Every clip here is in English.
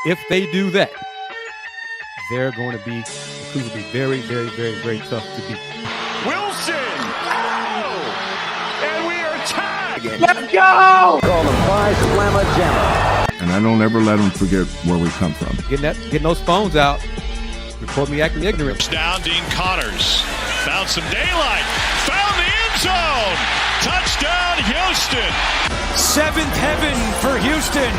If they do that, they're going to be, the Cougars will be very, very, very, very tough to beat. Wilson! Oh! And we are tied! Let's go! Call the Phi Slamma Jamma. And I don't ever let them forget where we come from. Getting those phones out. Report me acting ignorant. Down Dean Connors. Found some daylight. Found the end zone. Touchdown, Houston. Seventh heaven for Houston.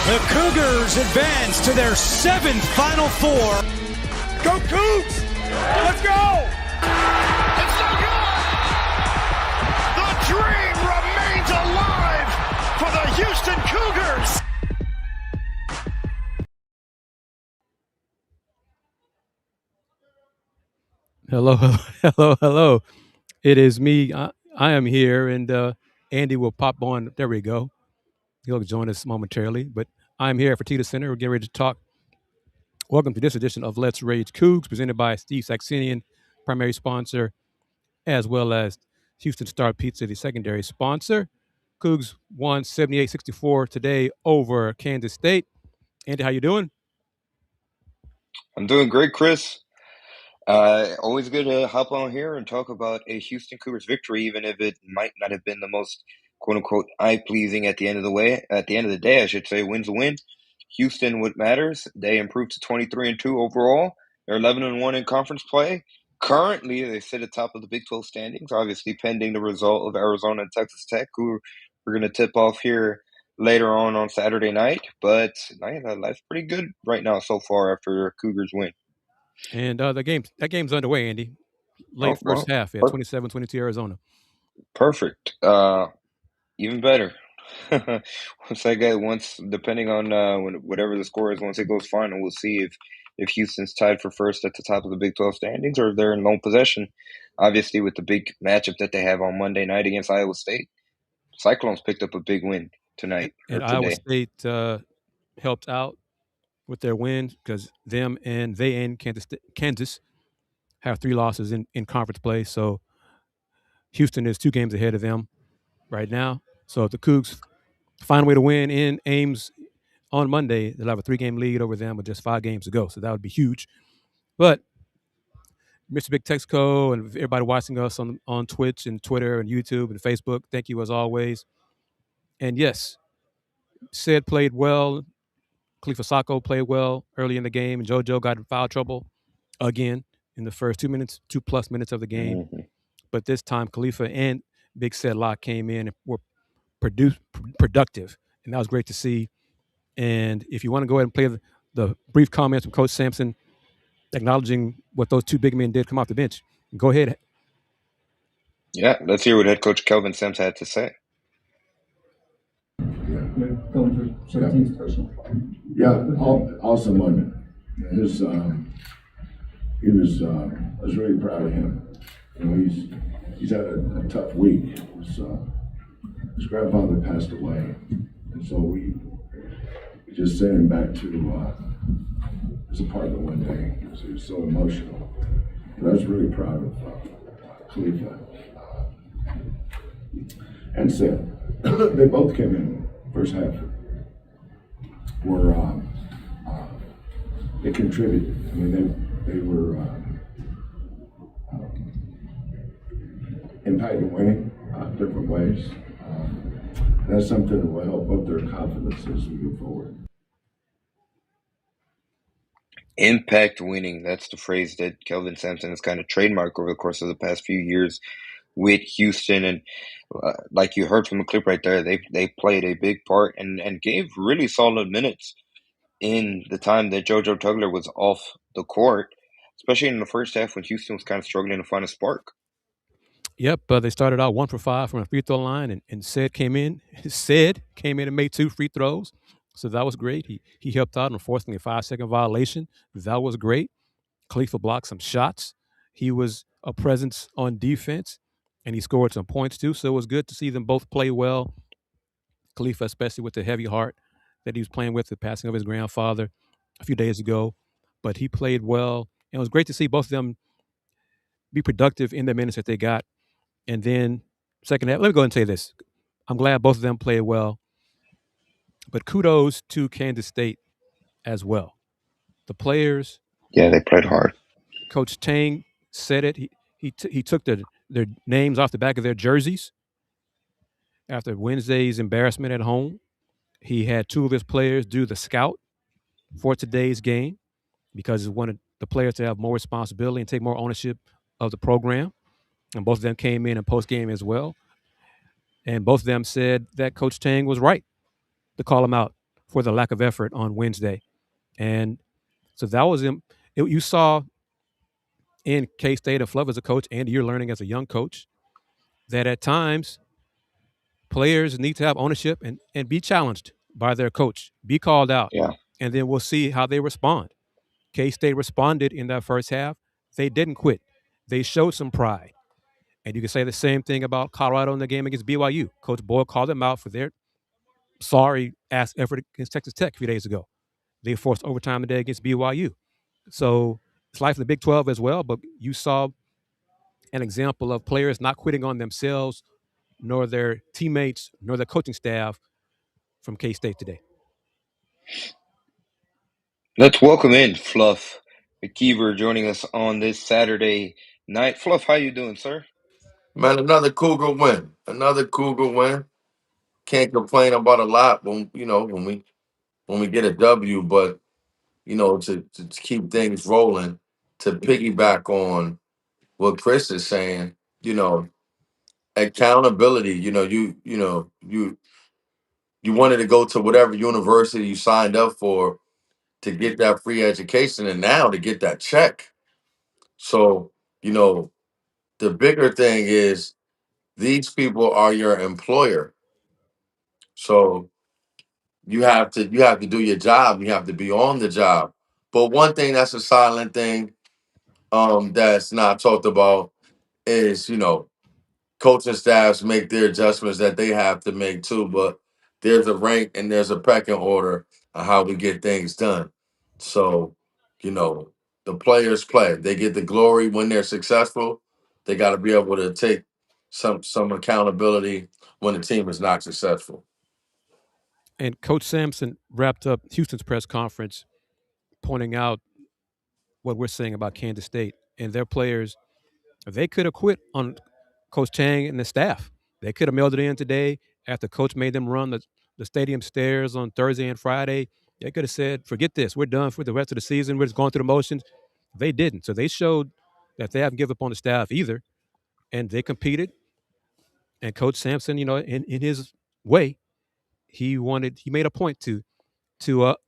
The Cougars advance to their seventh Final Four. Go Cougs! Let's go! It's so good! The dream remains alive for the Houston Cougars. Hello. It is me. I am here, and Andy will pop on. There we go. He'll join us momentarily, but I'm here for Tita Center. We're getting ready to talk. Welcome to this edition of Let's Rage Coogs, presented by Steve Saxenian, primary sponsor, as well as Houston Star Pizza, the secondary sponsor. Cougs won 78-64 today over Kansas State. Andy, how you doing? I'm doing great, Kris. Always good to hop on here and talk about a Houston Cougars victory, even if it might not have been the most "quote unquote" eye-pleasing at the end of the day. I should say, win's a win. Houston, what matters? They improved to 23-2 overall. They're 11-1 in conference play. Currently, they sit atop of the Big 12 standings, obviously pending the result of Arizona and Texas Tech, who we're going to tip off here later on Saturday night. But life's pretty good right now so far after Cougars win. And that game's underway, Andy. Late first half, 27-22 Arizona. Perfect. Even better. Once depending on whatever the score is, once it goes final, we'll see if Houston's tied for first at the top of the Big 12 standings or if they're in lone possession. Obviously, with the big matchup that they have on Monday night against Iowa State, Cyclones picked up a big win tonight. And Iowa State helped out with their win because they and Kansas have 3 losses in conference play. So Houston is 2 games ahead of them right now. So if the Cougs find a way to win in Ames on Monday, they'll have a 3-game lead over them with just 5 games to go. So that would be huge. But Mr. Big Texco and everybody watching us on Twitch and Twitter and YouTube and Facebook, thank you as always. And yes, Sid played well. Khalifa Sacco played well early in the game, and JoJo got in foul trouble again in the first 2+ minutes of the game. Mm-hmm. But this time, Khalifa and Big Sedlock came in and were productive, and that was great to see. And if you want to go ahead and play the brief comments from Coach Samson acknowledging what those 2 big men did come off the bench, go ahead. Yeah, let's hear what head coach Kelvin Samson had to say. Awesome moment. I was really proud of him. He's had a tough week. His grandfather passed away, and so we just sent him back to his apartment one day because he was so emotional. But I was really proud of Khalifa and Seth. They both came in first half. They contributed. I mean, they were impacting winning different ways. That's something that will help up their confidence as we move forward. Impact winning. That's the phrase that Kelvin Samson has kind of trademarked over the course of the past few years with Houston. And like you heard from the clip right there, they played a big part and gave really solid minutes in the time that JoJo Tugler was off the court, especially in the first half when Houston was kind of struggling to find a spark. Yep, they started out 1 for 5 from a free throw line, and Sid came in and made 2 free throws. So that was great. He helped out in forcing a 5-second violation. That was great. Khalifa blocked some shots. He was a presence on defense, and he scored some points too. So it was good to see them both play well. Khalifa, especially with the heavy heart that he was playing with, the passing of his grandfather a few days ago. But he played well. And it was great to see both of them be productive in the minutes that they got. And then second half, let me go ahead and say this. I'm glad both of them played well. But kudos to Kansas State as well. The players, Yeah, they played hard. Coach Tang said it. He took their names off the back of their jerseys after Wednesday's embarrassment at home. He had two of his players do the scout for today's game because he wanted the players to have more responsibility and take more ownership of the program. And both of them came in post game as well. And both of them said that Coach Tang was right to call him out for the lack of effort on Wednesday. And so that was him. You saw in K-State and Fluff as a coach, and you're learning as a young coach, that at times players need to have ownership and be challenged by their coach, be called out. Yeah. And then we'll see how they respond. K-State responded in that first half. They didn't quit. They showed some pride. And you can say the same thing about Colorado in the game against BYU. Coach Boyle called them out for their sorry-ass effort against Texas Tech a few days ago. They forced overtime today against BYU. So it's life in the Big 12 as well, but you saw an example of players not quitting on themselves, nor their teammates, nor their coaching staff from K-State today. Let's welcome in Fluff McKiver joining us on this Saturday night. Fluff, how you doing, sir? Man, another Cougar win. Another Cougar win. Can't complain about a lot when we get a W, but to keep things rolling, to piggyback on what Kris is saying, accountability. You wanted to go to whatever university you signed up for to get that free education, and now to get that check. So, the bigger thing is these people are your employer. So you have to do your job. You have to be on the job. But one thing that's a silent thing, that's not talked about is, coaching staffs make their adjustments that they have to make too. But there's a rank and there's a pecking order on how we get things done. So, you know, the players play. They get the glory when they're successful. They got to be able to take some accountability when the team is not successful. And Coach Samson wrapped up Houston's press conference pointing out what we're saying about Kansas State and their players. They could have quit on Coach Tang and the staff. They could have mailed it in today after Coach made them run the stadium stairs on Thursday and Friday. They could have said, forget this. We're done for the rest of the season. We're just going through the motions. They didn't. So they showed that they haven't given up on the staff either. And they competed. And Coach Samson, in his way, he made a point to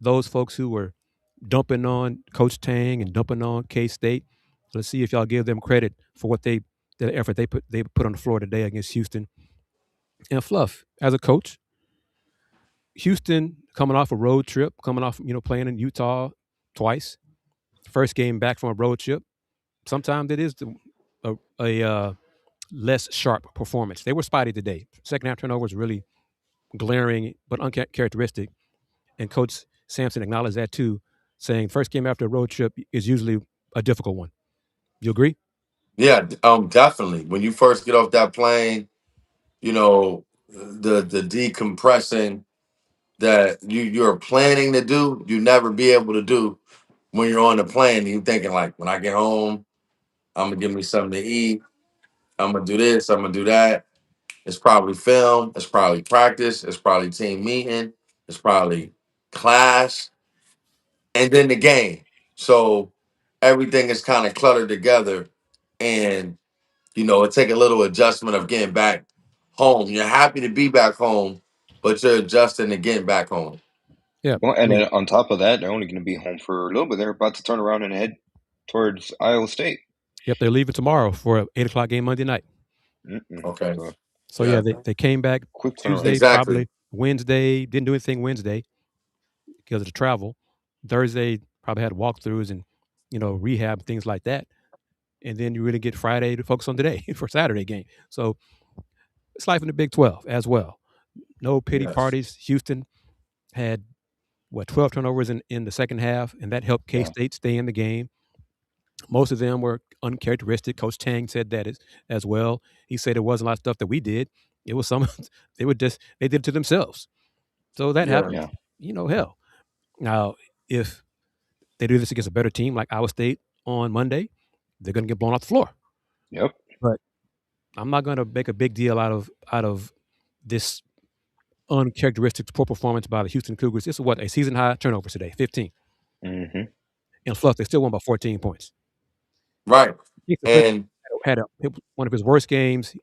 those folks who were dumping on Coach Tang and dumping on K-State. Let's see if y'all give them credit for the effort they put on the floor today against Houston. And Fluff, as a coach, Houston coming off a road trip, coming off playing in Utah twice, first game back from a road trip. Sometimes it is a less sharp performance. They were spotty today. Second half turnover was really glaring but uncharacteristic. And Coach Samson acknowledged that too, saying first game after a road trip is usually a difficult one. You agree? Yeah, definitely. When you first get off that plane, the decompressing that you're planning to do, you never be able to do when you're on the plane. You thinking like, when I get home, I'm gonna give me something to eat. I'm gonna do this. I'm gonna do that. It's probably film. It's probably practice. It's probably team meeting. It's probably class, and then the game. So everything is kind of cluttered together, and it take a little adjustment of getting back home. You're happy to be back home, but you're adjusting to getting back home. Yeah. Well, and then on top of that, they're only going to be home for a little bit. They're about to turn around and head towards Iowa State. Yep, they're leaving tomorrow for an 8:00 game Monday night. Okay. So yeah, they came back Quick Tuesday, Exactly. probably Wednesday. Didn't do anything Wednesday because of the travel. Thursday probably had walkthroughs and rehab, things like that. And then you really get Friday to focus on today for Saturday game. So it's life in the Big 12 as well. No pity Yes. parties. Houston had 12 turnovers in the second half, and that helped K-State stay in the game. Most of them were uncharacteristic. Coach Tang said that as well. He said it wasn't a lot of stuff that we did. It was some they did it to themselves. So that happened. Yeah. Hell. Now if they do this against a better team like Iowa State on Monday, they're going to get blown off the floor. Yep. But I'm not going to make a big deal out of this uncharacteristic poor performance by the Houston Cougars. This is what, a season high turnovers today, 15. Mm-hmm. And Fluff, they still won by 14 points. Right. Houston And had one of his worst games.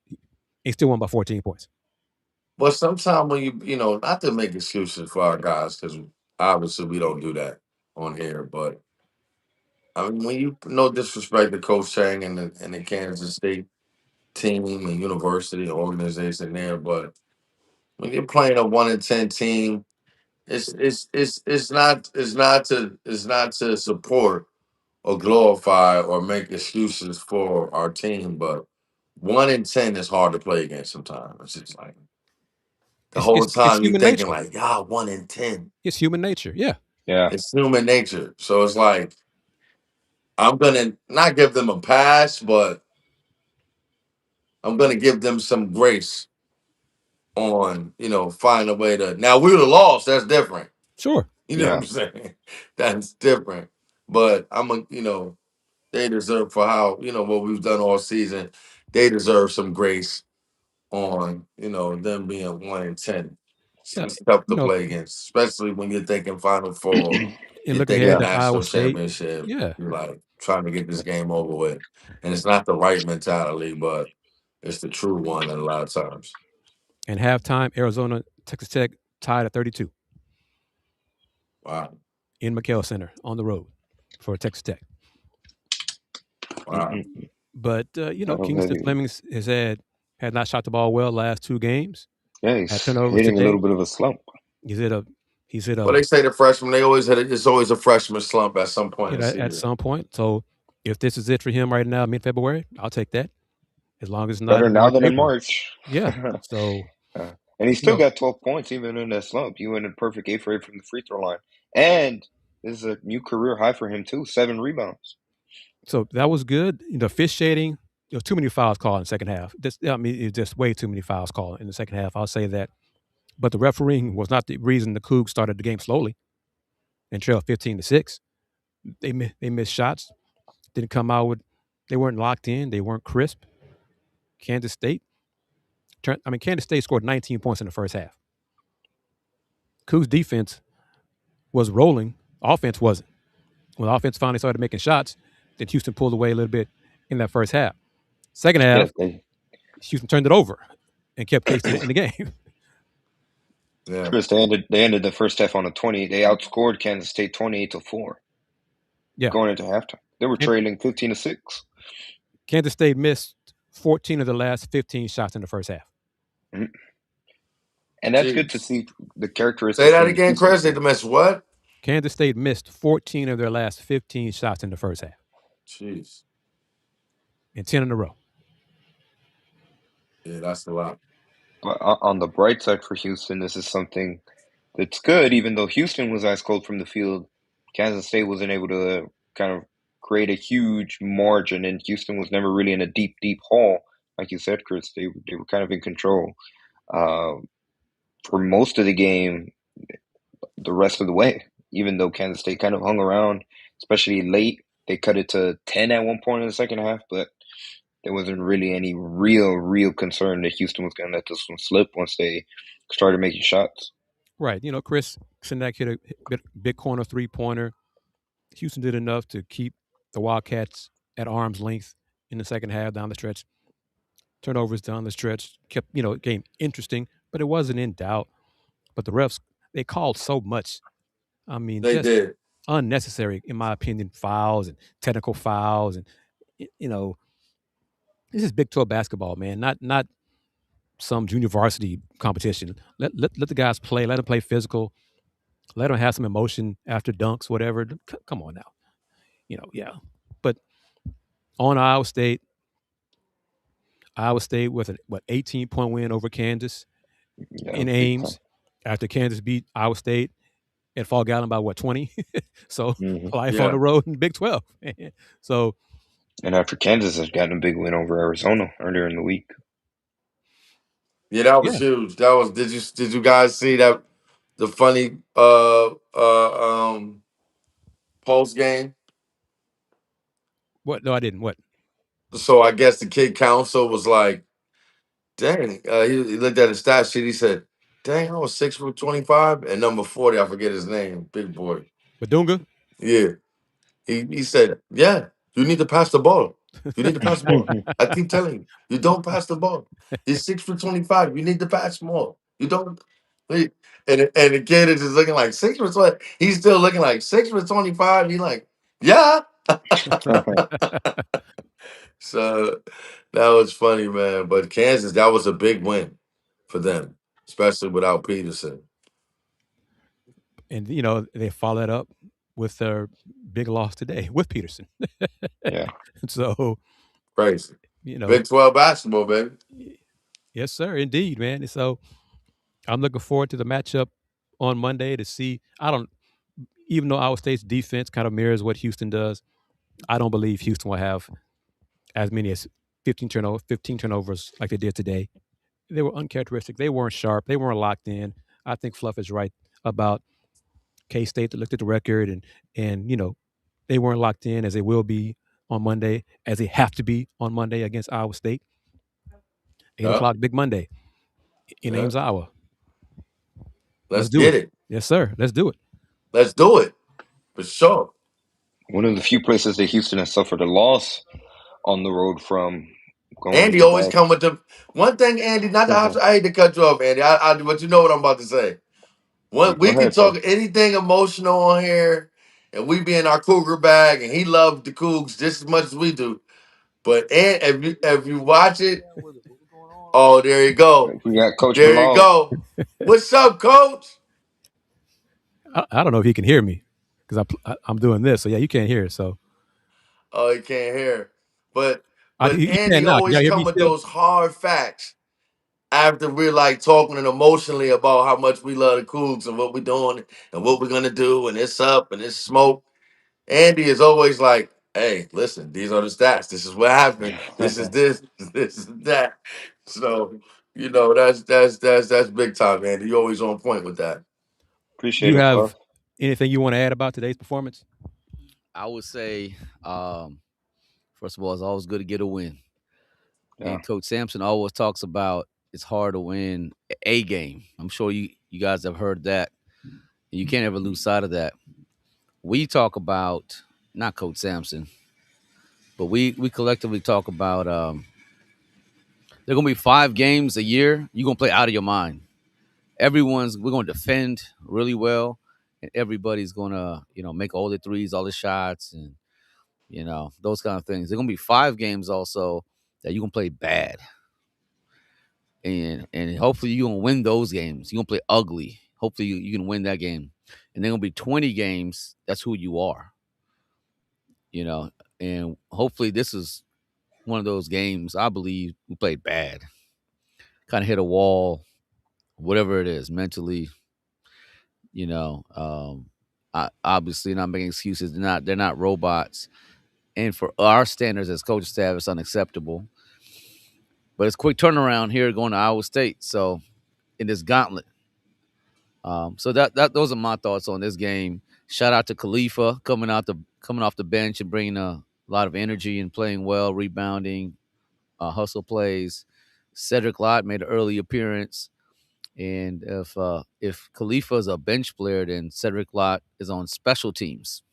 He still won by 14 points. but sometimes when you know, not to make excuses for our guys, because obviously we don't do that on here, but I mean, when you no disrespect to Coach Chang and the Kansas State team and university and organization there, but when you're playing a 1-10 team, it's not to support or glorify or make excuses for our team, but 1-10 is hard to play against sometimes. It's just like the whole It's time you're human thinking nature. like, yeah, 1-10. It's human nature. Yeah. Yeah. It's human nature. So it's like I'm gonna not give them a pass, but I'm gonna give them some grace on, find a way to. Now we would have lost. That's different. Sure. You know what Yeah. I'm saying? That's different. But they deserve for how what we've done all season. They deserve some grace on them being 1-10. Yeah. It's tough You to know, play against, especially when you're thinking Final Four. and You're looking thinking ahead Yeah. to Iowa national State. championship. Yeah. You're like trying to get this game over with, and it's not the right mentality, but it's the true one at a lot of times. And halftime, Arizona, Texas Tech tied at 32 Wow, in McKiver Center on the road for Texas Tech. wow. But Kingston Okay. Fleming had not shot the ball well last two games. Yeah, Had he's turnovers hitting a today. little bit of a slump. He's hit Well, they say the freshmen. They always it's always a freshman slump at some point in the at season. some point. So if this is it for him right now, mid-February, I'll take that. As long as it's not Better in now March, than in April. March. Yeah. So and he still got 12 points even in that slump. He went in perfect 8 for 8 from the free throw line. And this is a new career high for him too, 7 rebounds. So that was good. The officiating, there was too many fouls called in the second half. It's just way too many fouls called in the second half. I'll say that. But the refereeing was not the reason the Cougs started the game slowly and trailed 15-6. They missed shots. Didn't come out with. They weren't locked in. They weren't crisp. Kansas State scored 19 points in the first half. Cougs defense was rolling. Offense wasn't. When offense finally started making shots, then Houston pulled away a little bit in that first half. Second half, Houston turned it over and kept K-State in the game. Yeah. Chris, they ended the first half on a 20. They outscored Kansas State 28-4. Yeah. Going into halftime. They were trailing 15-6. Kansas State missed 14 of the last 15 shots in the first half. Mm-hmm. And that's good to see the characteristics. Say that again, Chris. They missed what? Kansas State missed 14 of their last 15 shots in the first half. Jeez. And 10 in a row. Yeah, that's a lot. But on the bright side for Houston, this is something that's good. Even though Houston was ice cold from the field, Kansas State wasn't able to kind of create a huge margin, and Houston was never really in a deep, deep hole. Like you said, Chris, they were kind of in control for most of the game, the rest of the way, even though Kansas State kind of hung around, especially late. They cut it to 10 at one point in the second half, but there wasn't really any real concern that Houston was going to let this one slip once they started making shots. Right. Chris Sinek hit a big corner three-pointer. Houston did enough to keep the Wildcats at arm's length in the second half down the stretch. Turnovers down the stretch kept, game interesting, but it wasn't in doubt. But the refs, they called so much. I mean, they just did unnecessary, in my opinion, fouls and technical fouls. And, this is Big 12 basketball, man, not some junior varsity competition. Let the guys play. Let them play physical. Let them have some emotion after dunks, whatever. Come on now. Yeah. But on Iowa State with an 18-point win over Kansas in Ames after Kansas beat Iowa State at Fall Gallon by 20? So life on the road in Big 12. So, and after Kansas has gotten a big win over Arizona earlier in the week. Yeah, that was huge. That was. Did you guys see that? The funny post game. What? No, I didn't. What? So I guess the kid council was like, dang. He looked at his stat sheet. He said, dang, I was 6'25", and number 40, I forget his name, big boy. Badunga? Yeah. He said, yeah, you need to pass the ball. You need to pass the ball. I keep telling you, you don't pass the ball. He's 6'25". You need to pass more. You don't. And the kid is just looking like 6'20". He's still looking like 6'25". He's like, yeah. So that was funny, man. But Kansas, that was a big win for them, especially without Peterson. And they followed up with their big loss today with Peterson. Yeah. So Crazy. Big 12 basketball, baby. Yes, sir, indeed, man. And so I'm looking forward to the matchup on Monday to see. Even though Iowa State's defense kind of mirrors what Houston does, I don't believe Houston will have as many as 15 turnovers like they did today. They were uncharacteristic. They weren't sharp. They weren't locked in. I think Fluff is right about K-State that looked at the record and they weren't locked in as they will be on Monday, as they have to be on Monday against Iowa State. 8 o'clock, Big Monday in Ames, Iowa. Let's get it. Yes, sir. Let's do it. Let's do it. For sure. One of the few places that Houston has suffered a loss on the road from. Andy always come with the one thing, Andy, not to I hate to cut you off, Andy. But you know what I'm about to say. We can talk anything emotional on here, and we be in our Cougar bag, and he loved the Cougs just as much as we do. But if you watch it, oh, there you go. We got Coach There Malone. you go. What's up, Coach? I don't know if he can hear me because I'm doing this. So, yeah, you can't hear it. So. Oh, he can't hear. But You Andy can now. always come with those hard facts after we're like talking and emotionally about how much we love the Cougs and what we're doing and what we're gonna do and it's up and it's smoke. Andy is always like, "Hey, listen, these are the stats. This is what happened. This is this. This is that." So that's big time, Andy. You're always on point with that. Appreciate you it, have Fluff. anything you want to add about today's performance? I would say, first of all, it's always good to get a win. Yeah. And Coach Samson always talks about it's hard to win a game. I'm sure you guys have heard that. And you can't ever lose sight of that. We talk about, not Coach Samson, but we collectively talk about there are going to be 5 games a year. You're going to play out of your mind. We're going to defend really well, and everybody's going to, make all the threes, all the shots, and, those kind of things. There are going to be 5 games also that you're going to play bad. And hopefully you're going to win those games. You're going to play ugly. Hopefully you can win that game. And then going to be 20 games. That's who you are. And hopefully this is one of those games, I believe, we played bad. Kind of hit a wall, whatever it is, mentally. Obviously not making excuses. They're not robots. And for our standards as coaching staff, it's unacceptable. But it's quick turnaround here going to Iowa State. So in this gauntlet. So those are my thoughts on this game. Shout out to Khalifa coming off the bench and bringing a lot of energy and playing well, rebounding, hustle plays. Cedric Lott made an early appearance, and if Khalifa is a bench player, then Cedric Lott is on special teams.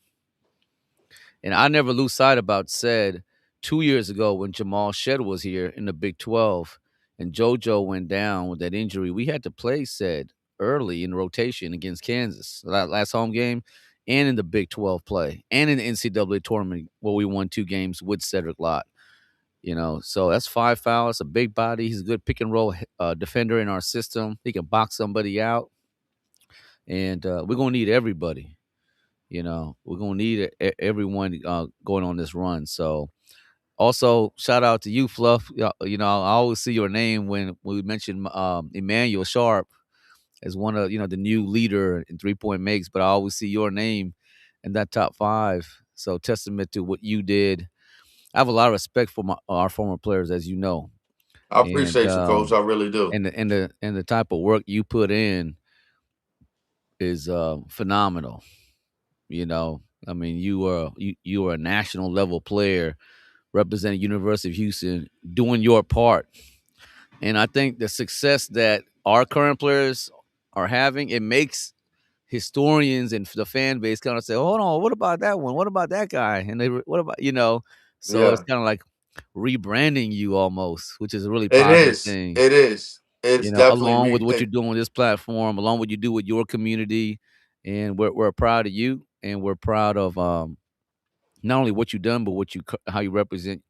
And I never lose sight about Ced 2 years ago when Jamal Shed was here in the Big 12 and JoJo went down with that injury. We had to play Ced early in rotation against Kansas, last home game, and in the Big 12 play, and in the NCAA tournament where we won 2 games with Cedric Lott. So that's 5 fouls, a big body. He's a good pick and roll defender in our system. He can box somebody out. And we're going to need everybody. We're going to need everyone going on this run. So also shout out to you, Fluff. I always see your name when we mention Emmanuel Sharp as one of, the new leader in 3-point makes, but I always see your name in that top 5. So testament to what you did. I have a lot of respect for our former players, as you know. I appreciate you, Coach. I really do. And the type of work you put in is phenomenal. I mean, you are a national level player representing University of Houston, doing your part. And I think the success that our current players are having, it makes historians and the fan base kind of say, hold on, what about that one? What about that guy? And what about, so it's Yeah, kind of like rebranding you almost, which is a really it positive is. thing, It is. It's definitely along with what you're rethink. doing with this platform, along with what you do with your community. And we're proud of you, and we're proud of not only what you've done, but how you represent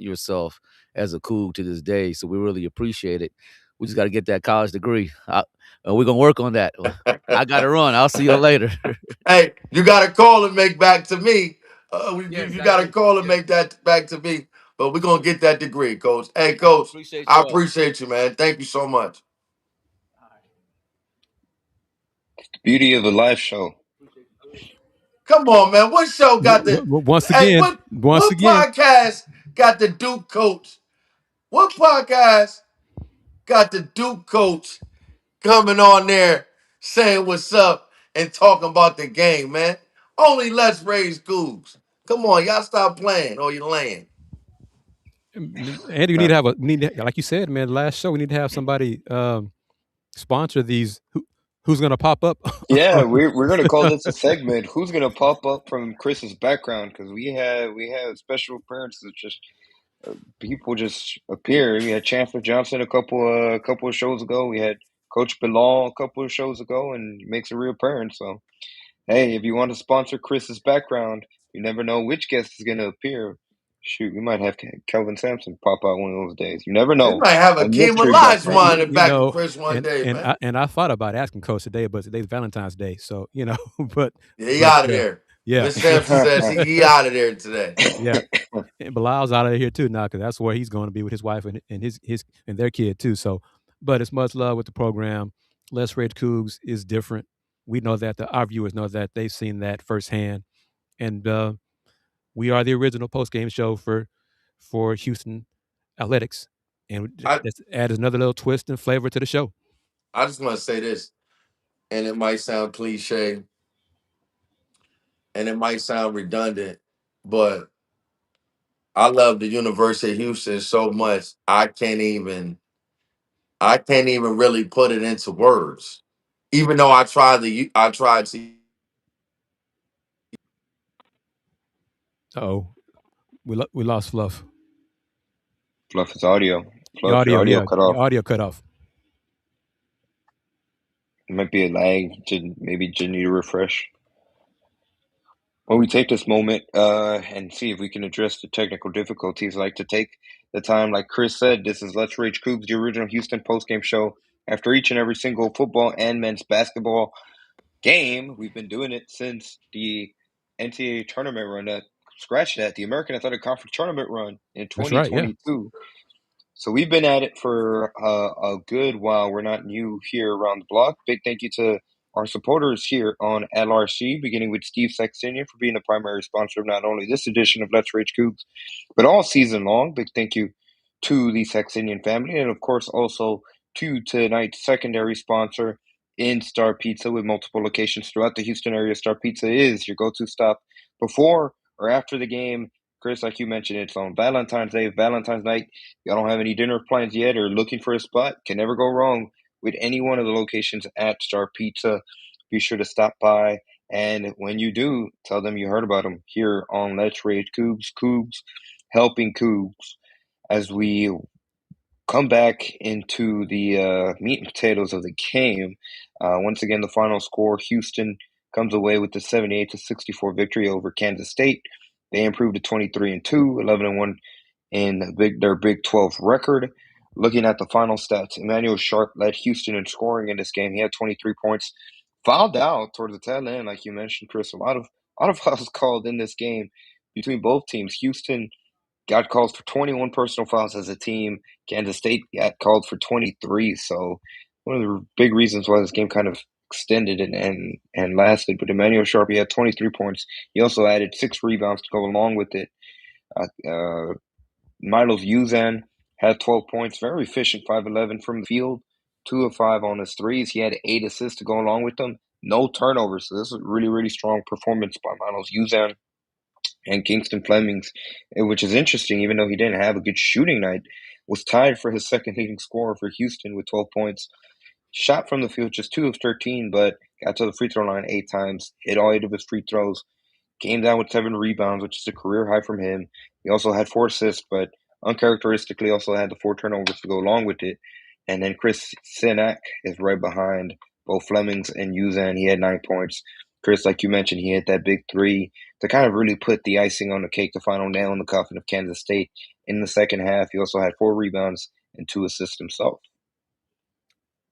yourself as a Coug to this day. So we really appreciate it. We just got to get that college degree. We're gonna work on that. I got to run. I'll see you later. Hey, you got to call and make back to me. Yes, You I got to do. call and Yes, make that back to me. But we're gonna get that degree, Coach. Hey, Coach, appreciate I y'all. appreciate you, man. Thank you so much. Beauty of a live show. Come on, man. What show got the? Once Hey, again, what podcast got the Duke coach? What podcast got the Duke coach coming on there saying what's up and talking about the game, man? Only Let's Raise Coogs. Come on, y'all stop playing or you're laying. Andy, you need to, like you said, man. Last show, we need to have somebody sponsor these. Who's going to pop up? Yeah, we're gonna call this a segment. Who's gonna pop up from Chris's background? Because we have special appearances. Just people just appear. We had Chancellor Johnson a couple of shows ago. We had Coach Bilal a couple of shows ago, and he makes a reappearance. So hey, if you want to sponsor Chris's background, you never know which guest is gonna appear. Shoot, we might have Kelvin Samson pop out one of those days. You never We know. might have A a Keem mystery background. Olajuwon in the back of Chris one and day, and man. I thought about asking Coach today, but today's Valentine's Day, so but Yeah, he but out of there. yeah, Miss Sampson says he out of there today. yeah. And Bilal's out of here too now because that's where he's going to be with his wife and his and their kid too. So, but it's much love with the program. Les Rage Coogs is different. We know that our viewers know that they've seen that firsthand, and we are the original post game show for Houston athletics, and I, just add another little twist and flavor to the show. I just want to say this, and it might sound cliche, and it might sound redundant, but I love the University of Houston so much I can't even really put it into words. Even though I tried to. Oh, we lost Fluff. Fluff his audio. Your Fluff, your audio, audio yeah, cut your off. audio cut off. It might be a lag. Maybe just need to refresh. Well, we take this moment and see if we can address the technical difficulties. I like to take the time, like Kris said, this is Let's Rage Coogs, the original Houston postgame show. After each and every single football and men's basketball game, we've been doing it since the NCAA tournament run. Scratch that, the American Athletic Conference tournament run in That's right. Yeah. 2022. So we've been at it for a good while. We're not new here around the block. Big thank you to our supporters here on LRC, beginning with Steve Saxenian for being the primary sponsor of not only this edition of Let's Rage Coogs, but all season long. Big thank you to the Saxenian family, and of course also to tonight's secondary sponsor in Star Pizza with multiple locations throughout the Houston area. Star Pizza is your go-to stop before or after the game. Kris, like you mentioned, it's on Valentine's Day, Valentine's night. Y'all don't have any dinner plans yet or looking for a spot? Can never go wrong with any one of the locations at Star Pizza. Be sure to stop by. And when you do, tell them you heard about them here on Let's Rage Coogs. Coogs helping Coogs as we come back into the meat and potatoes of the game. Once again, the final score, Houston comes away with the 78-64 victory over Kansas State. They improved to 23-2, 11-1 in their Big 12 record. Looking at the final stats, Emmanuel Sharp led Houston in scoring in this game. He had 23 points. Fouled out towards the tail end, like you mentioned, Kris. A lot of fouls called in this game between both teams. Houston got called for 21 personal fouls as a team. Kansas State got called for 23. So one of the big reasons why this game kind of extended and lasted. But Emmanuel Sharp, he had 23 points. He also added 6 rebounds to go along with it. Milos Uzan had 12 points, very efficient, 5-11 from the field, 2 of 5 on his threes. He had 8 assists to go along with them. no turnovers. So this is a really, really strong performance by Miles Uzan and Kingston Flemings, which is interesting, even though he didn't have a good shooting night, was tied for his second leading scorer for Houston with 12 points. Shot from the field just 2 of 13, but got to the free throw line 8 times, hit all 8 of his free throws, came down with 7 rebounds, which is a career high from him. He also had 4 assists, but uncharacteristically also had the 4 turnovers to go along with it. And then Chris Sinak is right behind both Flemings and Uzan. He had 9 points. Chris, like you mentioned, he hit that big 3 to kind of really put the icing on the cake, the final nail in the coffin of Kansas State in the second half. He also had 4 rebounds and 2 assists himself.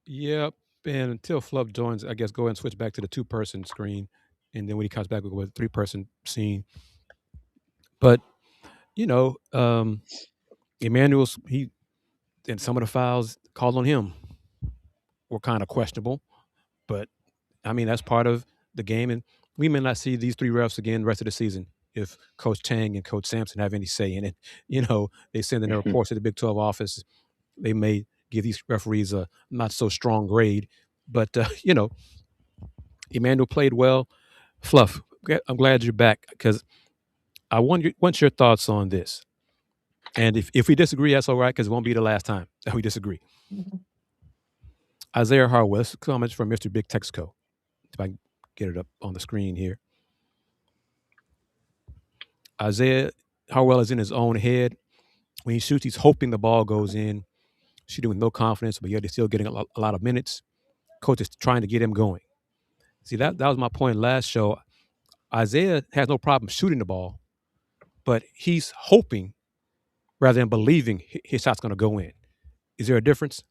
Yep. And until Fluff joins, I guess go ahead and switch back to the 2-person screen. And then when he comes back, we'll go with a 3-person scene. But, Emmanuel's, and some of the fouls called on him were kind of questionable. But, I mean, that's part of the game. And we may not see these 3 refs again the rest of the season if Coach Chang and Coach Samson have any say in it. They send in their reports to the Big 12 office. They may give these referees a not so strong grade. But, Emmanuel played well. Fluff, I'm glad you're back because I want your thoughts on this. And if we disagree, that's all right because it won't be the last time that we disagree. Isaiah Harwell, this comments from Mr. Big Texaco. If I can get it up on the screen here. Isaiah Harwell is in his own head. When he shoots, he's hoping the ball goes in, shooting with no confidence, but yet he's still getting a lot of minutes. Coach is trying to get him going. See, that was my point last show. Isaiah has no problem shooting the ball, but he's hoping rather than believing his shot's going to go in. Is there a difference?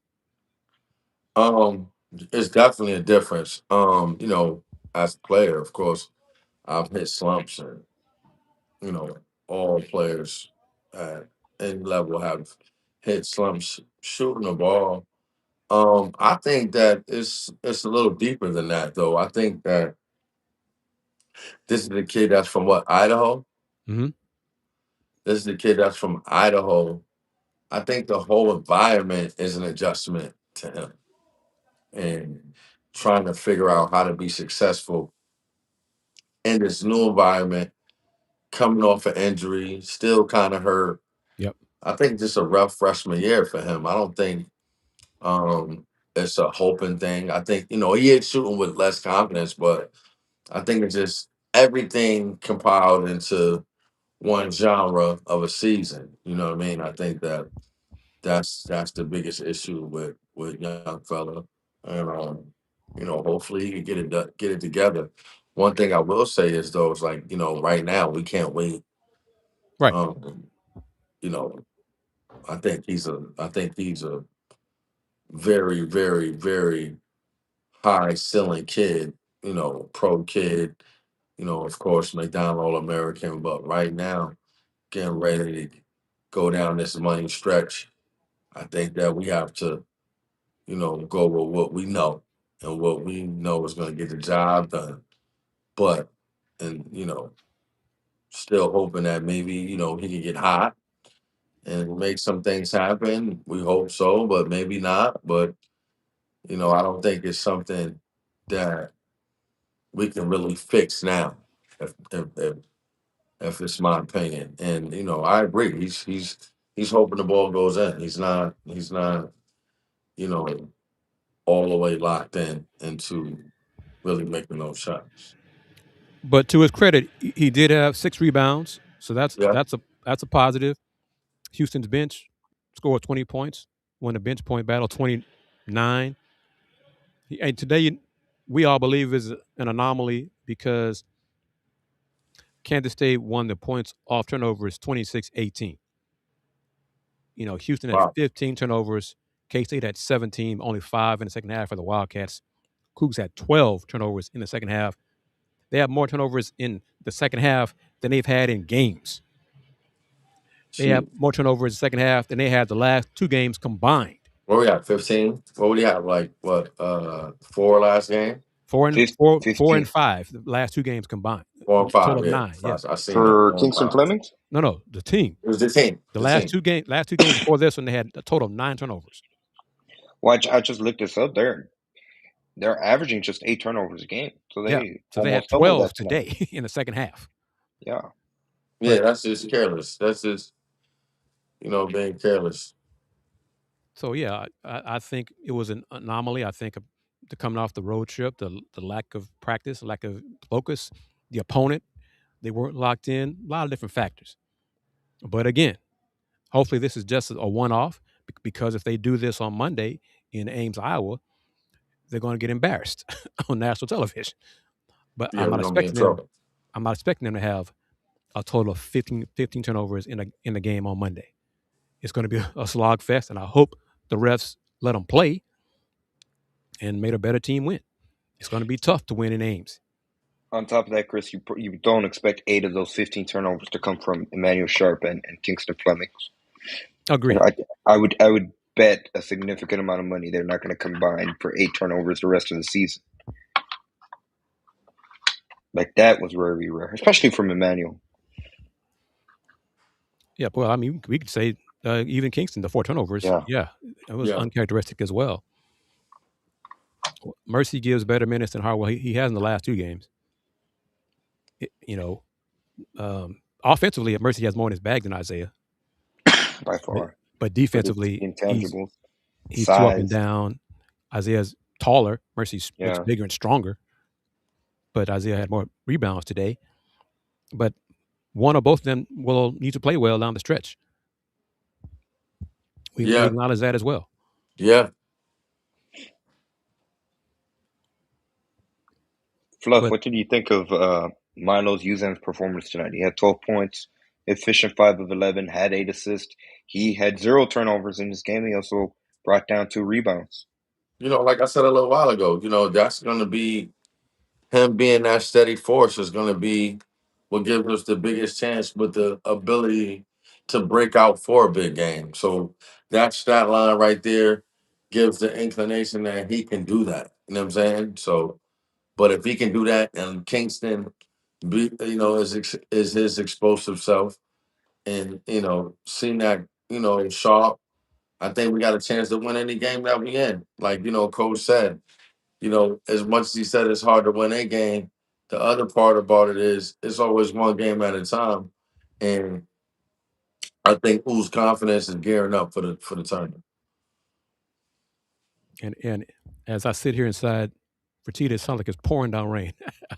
It's definitely a difference. As a player, of course, I've hit slumps, and all players at any level have hit slumps shooting the ball. I think that it's a little deeper than that, though. I think that this is the kid that's from what, Idaho? Mm-hmm. This is the kid that's from Idaho. I think the whole environment is an adjustment to him and trying to figure out how to be successful in this new environment, coming off an injury, still kind of hurt. Yep. I think just a rough freshman year for him. I don't think it's a hoping thing. I think, he is shooting with less confidence, but I think it's just everything compiled into one genre of a season. You know what I mean? I think that's the biggest issue with young fella, and hopefully he can get it together. One thing I will say is though, it's like right now we can't wait. Right. I think he's a very, very, very high ceiling kid. Pro kid. Of course, McDonald All-American, but right now getting ready to go down this money stretch. I think that we have to, go with what we know, and what we know is going to get the job done. But, and, still hoping that maybe, he can get hot and make some things happen. We hope so, but maybe not. But, I don't think it's something that we can really fix now, if it's my opinion. And, I agree. He's hoping the ball goes in. He's not, all the way locked into really making those shots. But to his credit, he did have 6 rebounds, so that's Yeah. that's a positive. Houston's bench scored 20 points, won the bench point battle 29. And today, we all believe is an anomaly because Kansas State won the points off turnovers 26-18. Houston had 15 turnovers. K-State had 17, only 5 in the second half for the Wildcats. Cougs had 12 turnovers in the second half. They have more turnovers in the second half than they've had in games. They have more turnovers in the second half than they had the last 2 games combined. What we got? 15? What would he have? 4 last game? 4 and 5. The last 2 games combined. 4 and 5. Total of yeah. 9. Yeah. I seen For that. Kingston Flemings? No, the team. It was the team. The last two games before this one, they had a total of 9 turnovers. Well, I just looked this up there. they're averaging just 8 turnovers a game. So they So they had almost doubled 12 that tonight. today in the second half. Yeah. Yeah, that's just careless. That's just, being careless. So yeah, I think it was an anomaly. I think the coming off the road trip, the lack of practice, lack of focus, the opponent, they weren't locked in. A lot of different factors. But again, hopefully this is just a one-off, because if they do this on Monday in Ames, Iowa, they're going to get embarrassed on national television. But Yeah, we're gonna be in trouble. I'm not expecting them to have a total of 15 turnovers in the game on Monday. It's going to be a slog fest, and I hope the refs let them play and made a better team win. It's going to be tough to win in Ames. On top of that, Chris, you don't expect 8 of those 15 turnovers to come from Emmanuel Sharp and Kingston Fleming. Agreed. I would bet a significant amount of money they're not going to combine for 8 turnovers the rest of the season. Like, that was very rare, especially from Emmanuel. Yeah, well, I mean, we could say even Kingston, the 4 turnovers, it was uncharacteristic as well. Mercy gives better minutes than Harwell. He has in the last 2 games. Offensively, Mercy has more in his bag than Isaiah. By far. But defensively, intangibles. He's too up and down. Isaiah's taller. Mercy's much bigger and stronger. But Isaiah had more rebounds today. But one or both of them will need to play well down the stretch. We acknowledge that as well. Yeah. Fluff, what did you think of Milo's Uzan's performance tonight? He had 12 points, efficient 5 of 11, had 8 assists. He had 0 turnovers in this game. He also brought down 2 rebounds. Like I said a little while ago, that's going to be him being that steady force is going to be what gives us the biggest chance with the ability to break out for a big game. So that stat line right there gives the inclination that he can do that. You know what I'm saying? So, but if he can do that and Kingston, is his explosive self and, seeing that, Sharp, I think we got a chance to win any game that we in. Like, Coach said, as much as he said it's hard to win a game, the other part about it is it's always one game at a time. And I think whose confidence is gearing up for the tournament. And as I sit here inside, Fertitta, it sounds like it's pouring down rain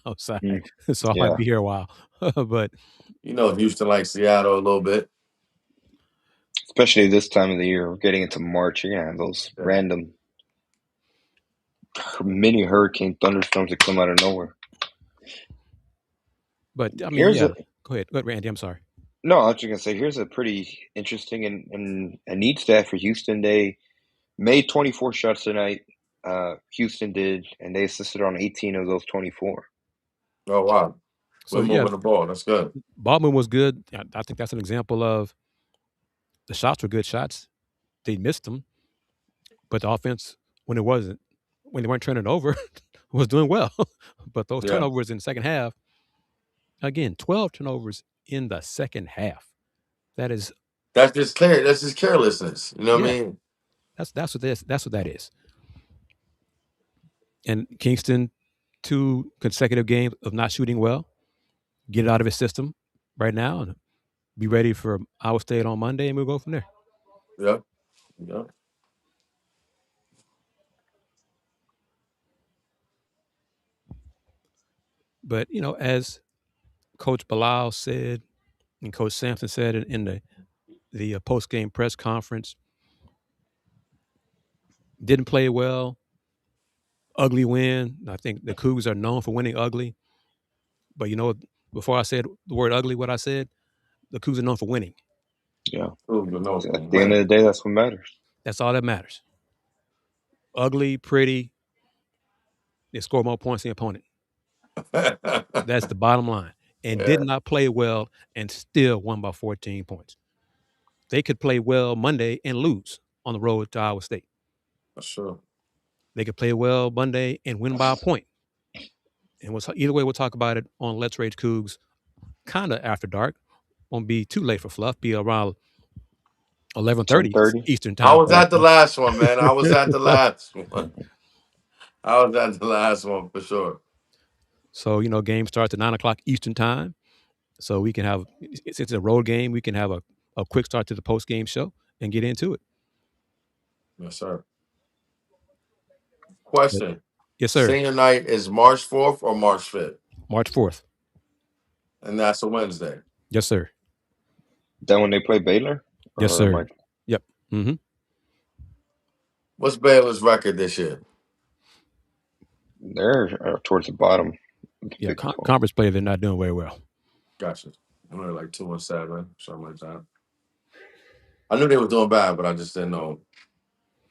outside. So I might be here a while. But Houston like Seattle a little bit. Especially this time of the year. We're getting into March. You're gonna have those random mini hurricane thunderstorms that come out of nowhere. But I mean, go ahead, Randy. I'm sorry. No, I was just gonna say here's a pretty interesting and a neat stat for Houston. They made 24 shots tonight. Houston did, and they assisted on 18 of those 24. Oh wow! So moving the ball. That's good. Baldwin was good. I think that's an example of the shots were good shots. They missed them, but the offense, when they weren't turning over, was doing well. But those turnovers in the second half, again, 12 turnovers in the second half. That's just clear. That's just carelessness. You know what I mean? That's what that is. And Kingston, 2 consecutive games of not shooting well. Get it out of his system right now and be ready for Iowa State on Monday, and we'll go from there. Yeah. But, as Coach Bilal said and Coach Samson said in the post-game press conference, didn't play well, ugly win. I think the Cougars are known for winning ugly. But, before I said the word ugly, what I said, the Cougars are known for winning. Yeah. At the end of the day, that's what matters. That's all that matters. Ugly, pretty, they score more points than the opponent. That's the bottom line. And did not play well and still won by 14 points. They could play well Monday and lose on the road to Iowa State. That's true. They could play well Monday and win by a point. And either way, we'll talk about it on Let's Rage Coogs kind of after dark. Won't be too late for Fluff. Be around 11:30 Eastern time. I was at the last one, man. I was at the last one. I was at the last one for sure. So, game starts at 9 o'clock Eastern time. So we can have, since it's a road game, we can have a quick start to the post-game show and get into it. Yes, sir. But, Question. yes, sir. Senior night is March 4th or March 5th? March 4th. And that's a Wednesday. Yes, sir. Then when they play Baylor? Yes, sir. Yep. Mm-hmm. What's Baylor's record this year? They're towards the bottom. Yeah, conference play, they're not doing very well. Gotcha. They're like 2-7, something like that. I knew they were doing bad, but I just didn't know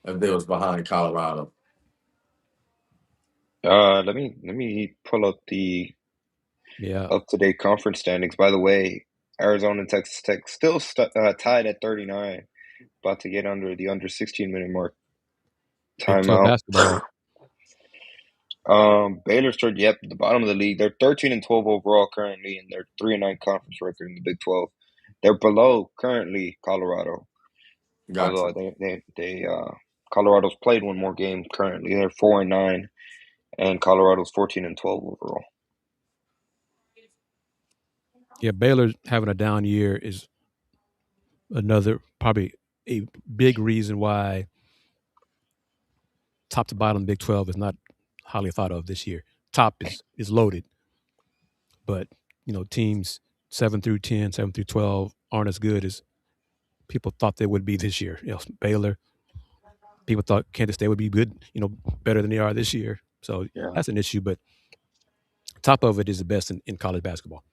if they was behind Colorado. Let me pull up the up-to-date conference standings. By the way, Arizona and Texas Tech still tied at 39, about to get under the 16-minute mark. Timeout. Basketball. Baylor's toward the bottom of the league. They're 13-12 overall currently, and they're 3-9 conference record in the Big 12. They're below currently Colorado. Gotcha. Although they Colorado's played one more game currently. They're 4-9, and Colorado's 14-12 overall. Yeah, Baylor having a down year is another probably a big reason why top to bottom Big 12 is not highly thought of this year. Top is loaded, but teams 7 through 10, 7 through 12 aren't as good as people thought they would be this year. Baylor, people thought Kansas State would be good, better than they are this year. So that's an issue, but top of it is the best in college basketball.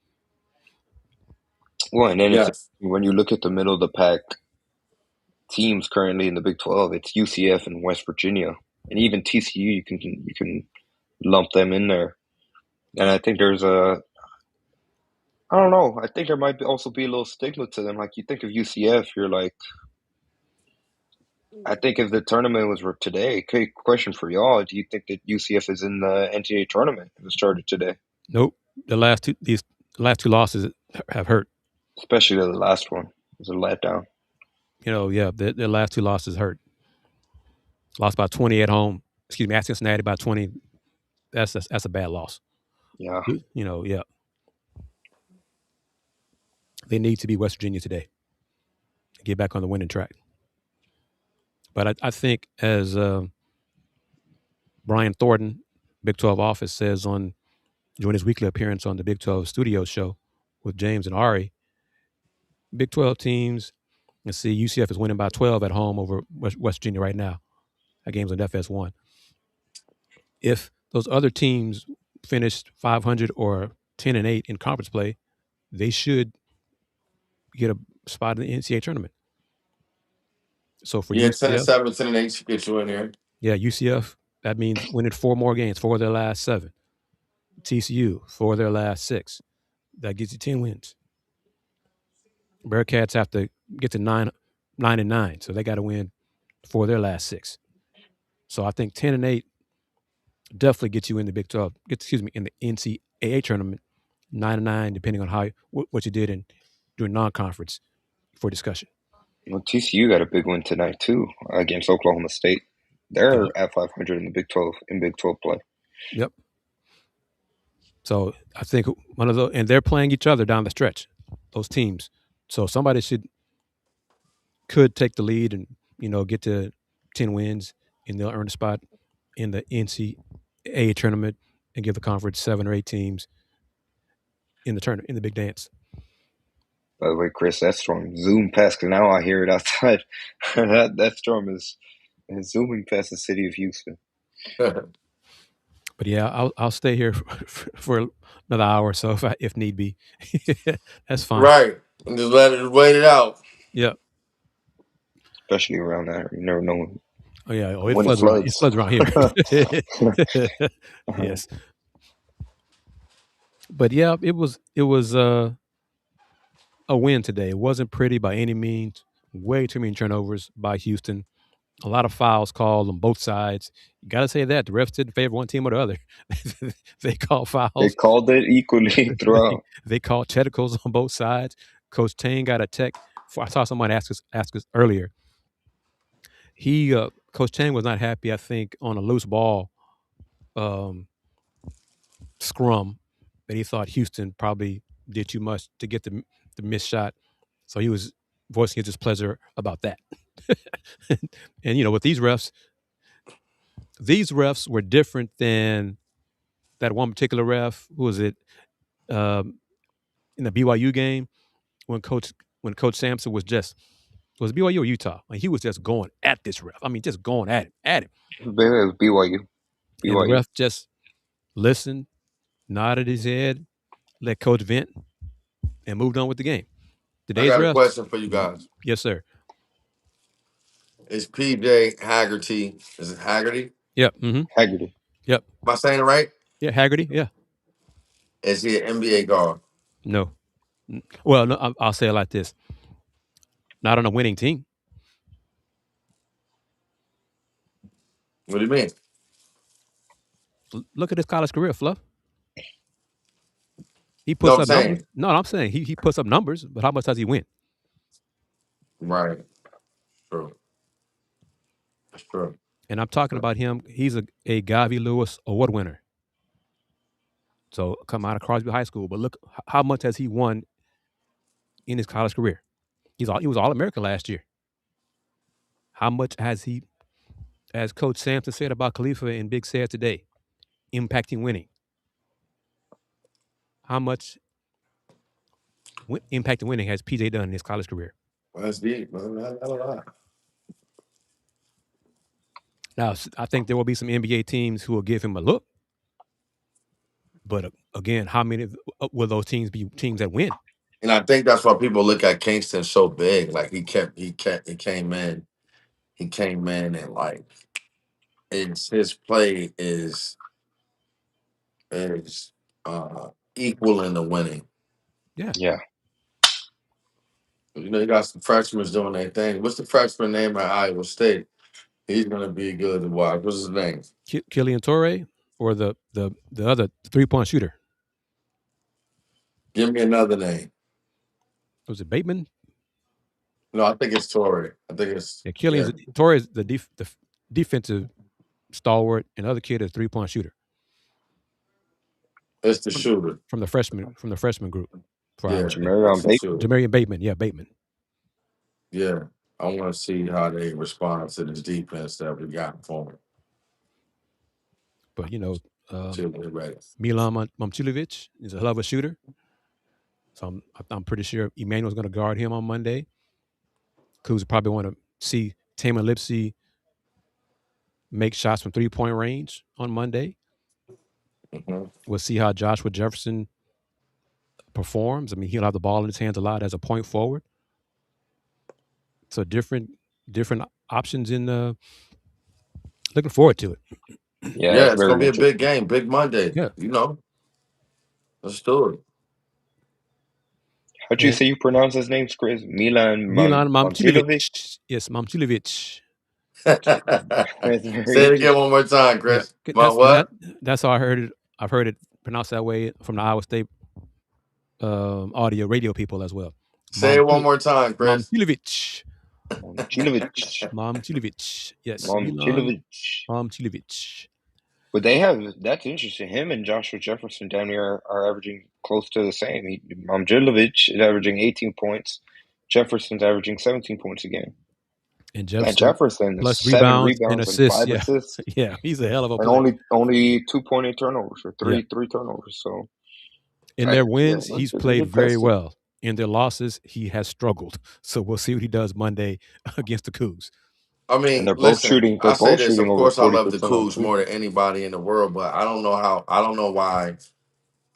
Well, and then when you look at the middle of the pack teams currently in the Big 12, it's UCF and West Virginia, and even TCU. You can lump them in there, and I think there's I don't know. I think there might also be a little stigma to them. Like, you think of UCF, you're like, I think if the tournament was today, question for y'all: do you think that UCF is in the NCAA tournament if it started today? Nope. The last two losses have hurt. Especially the last one. It was a letdown. The last two losses hurt. Lost by 20 at home. Excuse me, at Cincinnati by 20. That's a bad loss. Yeah. They need to be West Virginia today. Get back on the winning track. But I think, as Brian Thornton, Big 12 office, says during his weekly appearance on the Big 12 studio show with James and Ari, Big 12 teams, let's see, UCF is winning by 12 at home over West Virginia right now. That game's on FS1. If those other teams finished 500 or 10-8 in conference play, they should get a spot in the NCAA tournament. So for UCF, 10-7, 10-8 should get you in here. Yeah, UCF, that means winning 4 more games, 4 of their last 7. TCU, 4 of their last 6. That gets you 10 wins. Bearcats have to get to 9-9, so they got to win 4 of their last 6. So I think 10-8 definitely gets you in the Big 12. In the NCAA tournament. 9-9, depending on what you did during non-conference for discussion. Well, TCU got a big win tonight too against Oklahoma State. They're at 500 in the Big 12 play. Yep. So I think one of those, and they're playing each other down the stretch, those teams. So somebody could take the lead and get to 10 wins, and they'll earn a spot in the NCAA tournament and give the conference 7 or 8 teams in the tournament, in the big dance. By the way, Kris, that storm zoomed past, because now I hear it outside. that storm is zooming past the city of Houston. But yeah, I'll stay here for another hour or so if need be. That's fine. Right. And just wait it out. Yeah. Especially around there. You never know. Oh, yeah. Oh, it floods around here. Yes. But yeah, it was a win today. It wasn't pretty by any means. Way too many turnovers by Houston. A lot of fouls called on both sides. You got to say that. The refs didn't favor one team or the other. They called fouls. They called it equally throughout. They called technicals on both sides. Coach Tang got a tech. I saw someone ask us earlier. Coach Tang was not happy, I think, on a loose ball scrum that he thought Houston probably did too much to get the missed shot. So he was voicing his displeasure about that. And with these refs were different than that one particular ref. Who was it? In the BYU game when Coach Samson was it BYU or Utah? Like, he was just going at this ref. I mean, just going at him. It was BYU. And the ref just listened, nodded his head, let Coach vent, and moved on with the game. I got a question for you guys. Yes, sir. Is PJ Haggerty? Is it Haggerty? Yep. Mm-hmm. Haggerty. Yep. Am I saying it right? Yeah, Haggerty. Yeah. Is he an NBA guard? No. Well, no, I'll say it like this: not on a winning team. What do you mean? Look at his college career, Fluff. He No, puts I'm up saying. numbers. No, I'm saying he puts up numbers, but how much does he win? Right. True. That's true. And I'm talking about him. He's a Garvey Lewis Award winner. So come out of Crosby High School, but look how much has he won in his college career? He was All-American last year. How much has he, as Coach Samson said about Khalifa and Big said today, impacting winning? How much impacting winning has PJ done in his college career? Well, that's deep, man. Not a lot. Now, I think there will be some NBA teams who will give him a look. But again, how many will those teams be teams that win? And I think that's why people look at Kingston so big. Like he came in and like his play is equal in the winning. Yeah. Yeah. You got some freshmen doing their thing. What's the freshman name at Iowa State? He's gonna be good to watch. What's his name? Killian Torrey or the other 3-point shooter? Give me another name. Was it Bateman? No, I think it's Torrey. I think it's Torrey is the defensive stalwart, and the other kid is 3-point shooter. It's the shooter from the freshman group. Jamarian Bateman. Yeah, Bateman. Yeah, I want to see how they respond to this defense that we got for them. But Milan Momcilovic is a hell of a shooter, so I'm pretty sure Emmanuel's going to guard him on Monday. Cougs probably want to see Taman Lipsey make shots from 3-point range on Monday. Mm-hmm. We'll see how Joshua Jefferson performs. I mean, he'll have the ball in his hands a lot as a point forward. So different options in looking forward to it. Yeah, it's gonna be a big game, big Monday. Yeah. Let's do it. How'd you say you pronounce his name, Kris? Milan Momcilovic. Yes, Momcilovic. Say it again one more time, Kris. Yeah, that's how I heard it. I've heard it pronounced that way from the Iowa State audio radio people as well. Say it one more time, Kris. Momcilovic. Yes. Momcilovic. But that's interesting. Him and Joshua Jefferson down here are averaging close to the same. Momcilovic is averaging 18 points. Jefferson's averaging 17 points a game. And Jefferson plus 7 rebounds and assists. assists. Yeah, he's a hell of a player. And only 2.8 turnovers or three turnovers. So in their wins, he's played very well. In their losses, he has struggled. So we'll see what he does Monday against the Cougs. I mean, they're both shooting. I say this. Of course, I love the Cougs more than anybody in the world, but I don't know why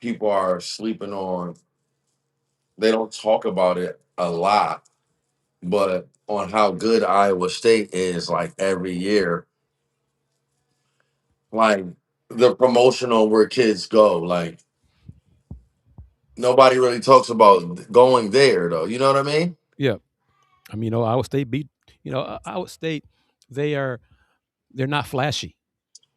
people are sleeping on. They don't talk about it a lot, but on how good Iowa State is, like every year, like the promotional where kids go, like nobody really talks about going there, though. You know what I mean? Yeah, I mean, Iowa State beat. Iowa State, they're not flashy.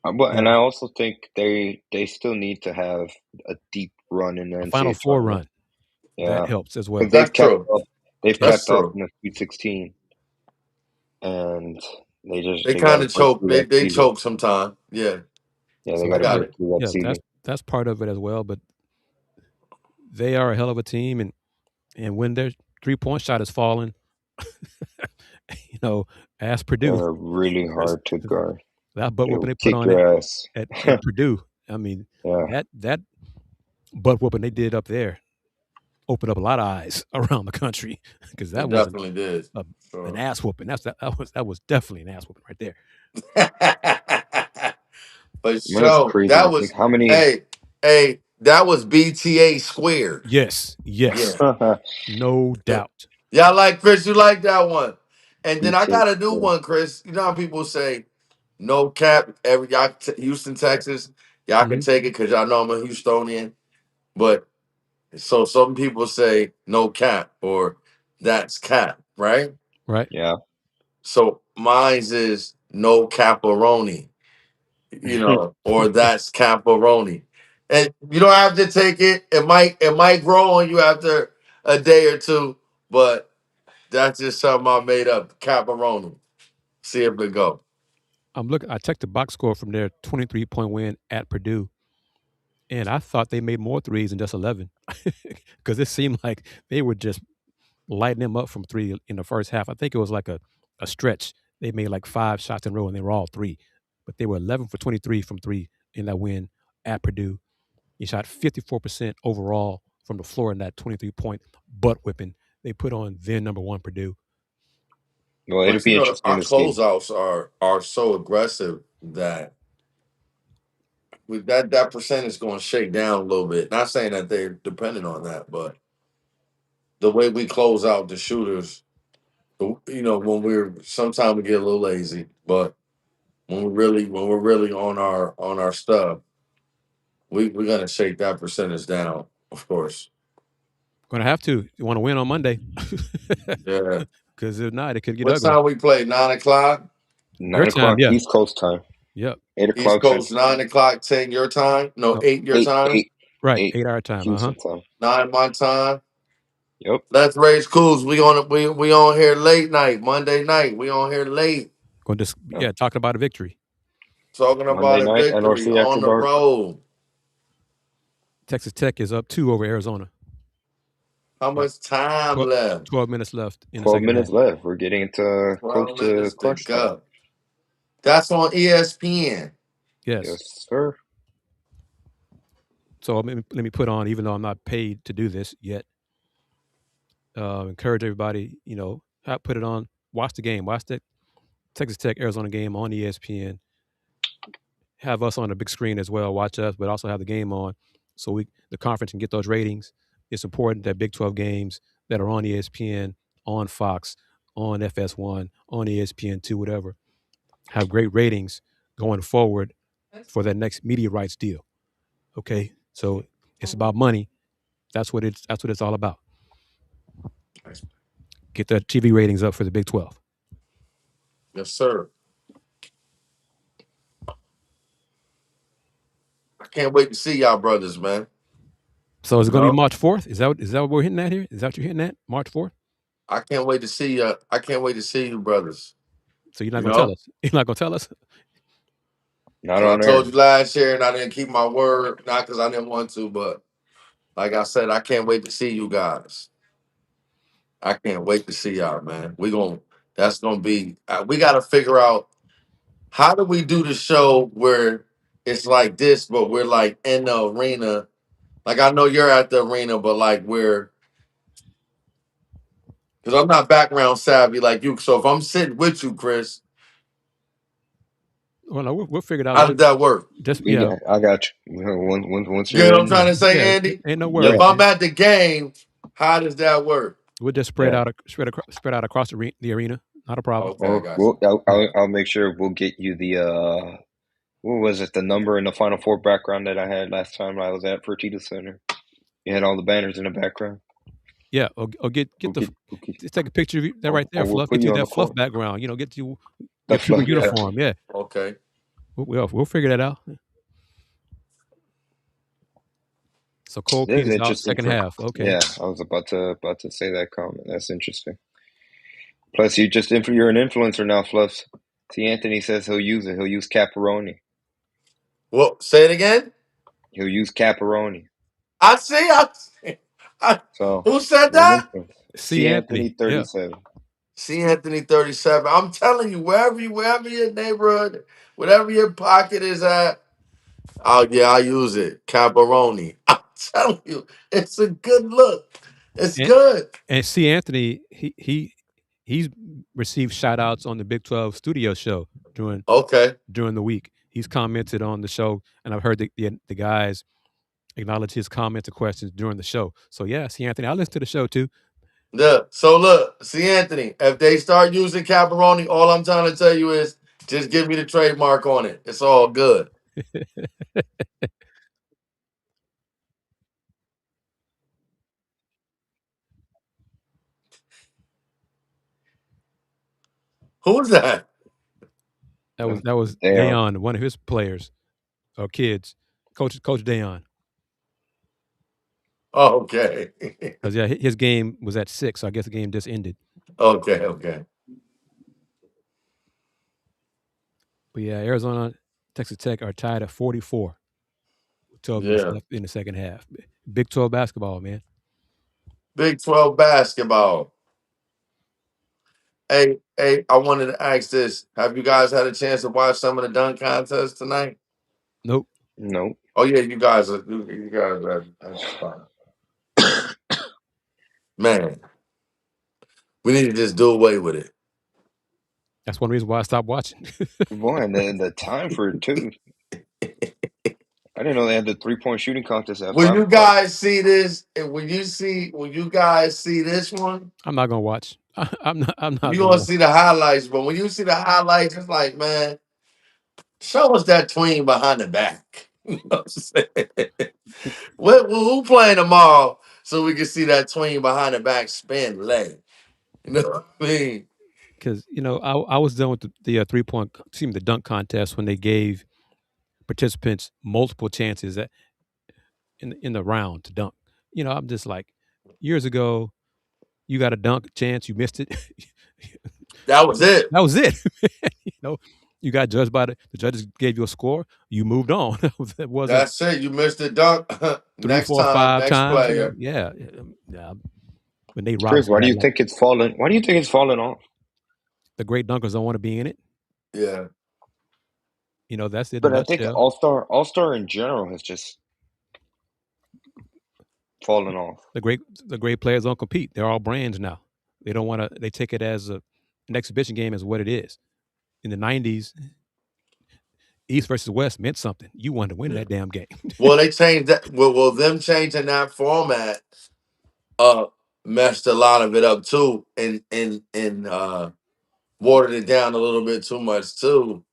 And I also think they still need to have a deep run in the NCAA Final Four run. Yeah, that helps as well. They've kept up in the Sweet 16, and they kind of choke. They choke sometimes. Yeah. Yeah, they So got to got break it. through that yeah, ceiling. that's part of it as well. But they are a hell of a team, and when their 3-point shot is falling, ask Purdue. They're really hard to guard. That butt whooping They'll they put kick on it your ass. at Purdue. I mean, Yeah. that butt whooping they did up there opened up a lot of eyes around the country because It that wasn't definitely did. an Sure. ass whooping. That was definitely an ass whooping right there. For Man, that's sure. crazy That to think was how many. hey, that was BTA squared. Yes, Yeah. no doubt. Y'all like Chris, you like that one. And then I BTA got a new squared. one, Chris. You know how people say no cap, Houston, Texas. Y'all can Hmm. take it because y'all know I'm a Houstonian. But so some people say no cap or that's cap, right? Right. Yeah. So mine's is no caparoni, or that's caparoni. And you don't have to take it. It might grow on you after a day or two, but that's just something I made up. Caparoni. See if it go. I'm looking. I checked the box score from their 23-point win at Purdue, and I thought they made more threes than just 11 because it seemed like they were just lighting them up from three in the first half. I think it was like a stretch. They made like 5 shots in a row, and they were all three, but they were 11 for 23 from three in that win at Purdue. He shot 54% overall from the floor in that 23-point butt whipping they put on then number one Purdue. Well, it'll Plus, be interesting our to see. closeouts are so aggressive that with that percent is going to shake down a little bit. Not saying that they're dependent on that, but the way we close out the shooters, when sometimes we get a little lazy, but when we're really on our stuff, we're gonna shake that percentage down, of course. Going to have to. You want to win on Monday. Yeah. Because if not, it could get What ugly. time we play? 9 o'clock? 9 Your time, o'clock yeah. East Coast time. Yep. 8 East o'clock Coast, Central Time. 9 o'clock, 10 your time? No, No, 8 your 8, time? 8, right. 8 8-hour time. Houston time. 9 my time. Yep. Let's Rage Coogs. We on here late night, Monday night. We on here late. Going to talking about a victory. Talking about Monday a night, victory NRC After on the Dark. road. Texas Tech is up 2 over Arizona. How About much time 12, left? 12 minutes left in the 12 second half. minutes left. We're getting into close 12 to minutes to crunch time. go. That's on ESPN. Yes. Yes, sir. So let me put on, even though I'm not paid to do this yet, encourage everybody, put it on, watch the game, watch the Texas Tech Arizona game on ESPN. Have us on the big screen as well, watch us, but also have the game on so the conference can get those ratings. It's important that Big 12 games that are on ESPN, on Fox, on FS1, on ESPN2, whatever, have great ratings going forward for that next media rights deal. Okay? So it's about money. That's what it's all about. Get the TV ratings up for the Big 12. Yes, sir. I can't wait to see y'all brothers, man. So is it going to be No, March 4th? Is that what we're hitting at here? Is that what you're hitting at? March 4th? I can't wait to see you. I can't wait to see you brothers. So you're not You going to tell know, us? You're not going to tell us? Not I on told air. you last year, and I didn't keep my word. Not because I didn't want to, but like I said, I can't wait to see you guys. I can't wait to see y'all, man. That's gonna be. We got to figure out how do we do the show where it's like this, but we're like in the arena. Like I know you're at the arena, but like because I'm not background savvy like you. So if I'm sitting with you, Chris, Well, no, we'll figure it out. how does that work? I got you. Once You know you're what I'm in. trying to say, Yeah, Andy? ain't no Yeah. If worries, I'm man. at the game, how does that work? We'll just spread Yeah. out across the arena. Not a problem. Okay, I Or got you. I'll make sure we'll get you the what was it, the number in the Final Four background that I had last time I was at Fertitta Center. You had all the banners in the background. Yeah, or get just take a picture of that right there, or we'll Fluff. put Get you you on the that Fluff court. background. Get you your That's Cougar like, yeah. uniform. Yeah, Okay. we'll figure that out. So Cole This Pete is is out interesting second half. Okay, Yeah, I was about to say that comment. That's interesting. Plus, you're an influencer now, Fluffs. See, Anthony says he'll use it. He'll use Caparoni. Well, say it again. He'll use Caparoni. I see. So Who said that? remember, C. C. Anthony Anthony. Yeah. 37. C. Anthony 37. I'm telling you, wherever your neighborhood, whatever your pocket is at, oh yeah, I use it. Caparoni. I'm telling you, it's a good look. It's And good. and C. Anthony, he's received shout outs on the Big 12 studio show during Okay. during the week. He's commented on the show, and I've heard the guys acknowledge his comments and questions during the show. So yeah, C. Anthony, I listen to the show too. So look, see Anthony, if they start using Caparoni, all I'm trying to tell you is just give me the trademark on it. It's all good. Who's that? That was Dayon. Dayon, one of his players or kids, Coach Dayon. Oh, okay. Because yeah, his game was at 6, so I guess the game just ended. Okay. But yeah, Arizona, Texas Tech are tied at 44. 12 minutes Yeah. left in the second half. Big 12 basketball, man. Big 12 basketball. Hey, I wanted to ask this. Have you guys had a chance to watch some of the dunk contests tonight? Nope. No. Oh yeah, you guys are that's fine. Man, we need to just do away with it. That's one reason why I stopped watching. Boy, and the time for it too. I didn't know they had the 3-point shooting contest at When 5 you o'clock. guys see this, and when you guys see this one, I'm not gonna watch. I'm not you're gonna gonna watch see the highlights. But when you see the highlights, it's like, man, show us that tween behind the back. You know what I'm saying? Who playing tomorrow so we can see that tween behind the back spin leg? You know what I mean? because I was done with the 3-point the dunk contest when they gave participants multiple chances in the round to dunk. I'm just like, years ago, you got a dunk chance, you missed it. That was it. That was it. You got judged by the judges gave you a score, you moved on. That wasn't That's it. You missed the dunk. 3, Next 4, time, 5 next times. player. Yeah. When Nate Chris, Robinson why do had you think it's fallen? Why do you think it's fallen off? the great dunkers don't want to be in it. Yeah. That's it in But a I think nutshell. All-Star in general has just fallen off. The great players don't compete. They're all brands now. They don't want to. They take it as an exhibition game as what it is. In the '90s, East versus West meant something. You wanted to win that damn game. Well, they changed that. Well, them changing that format messed a lot of it up too, and watered it down a little bit too much too.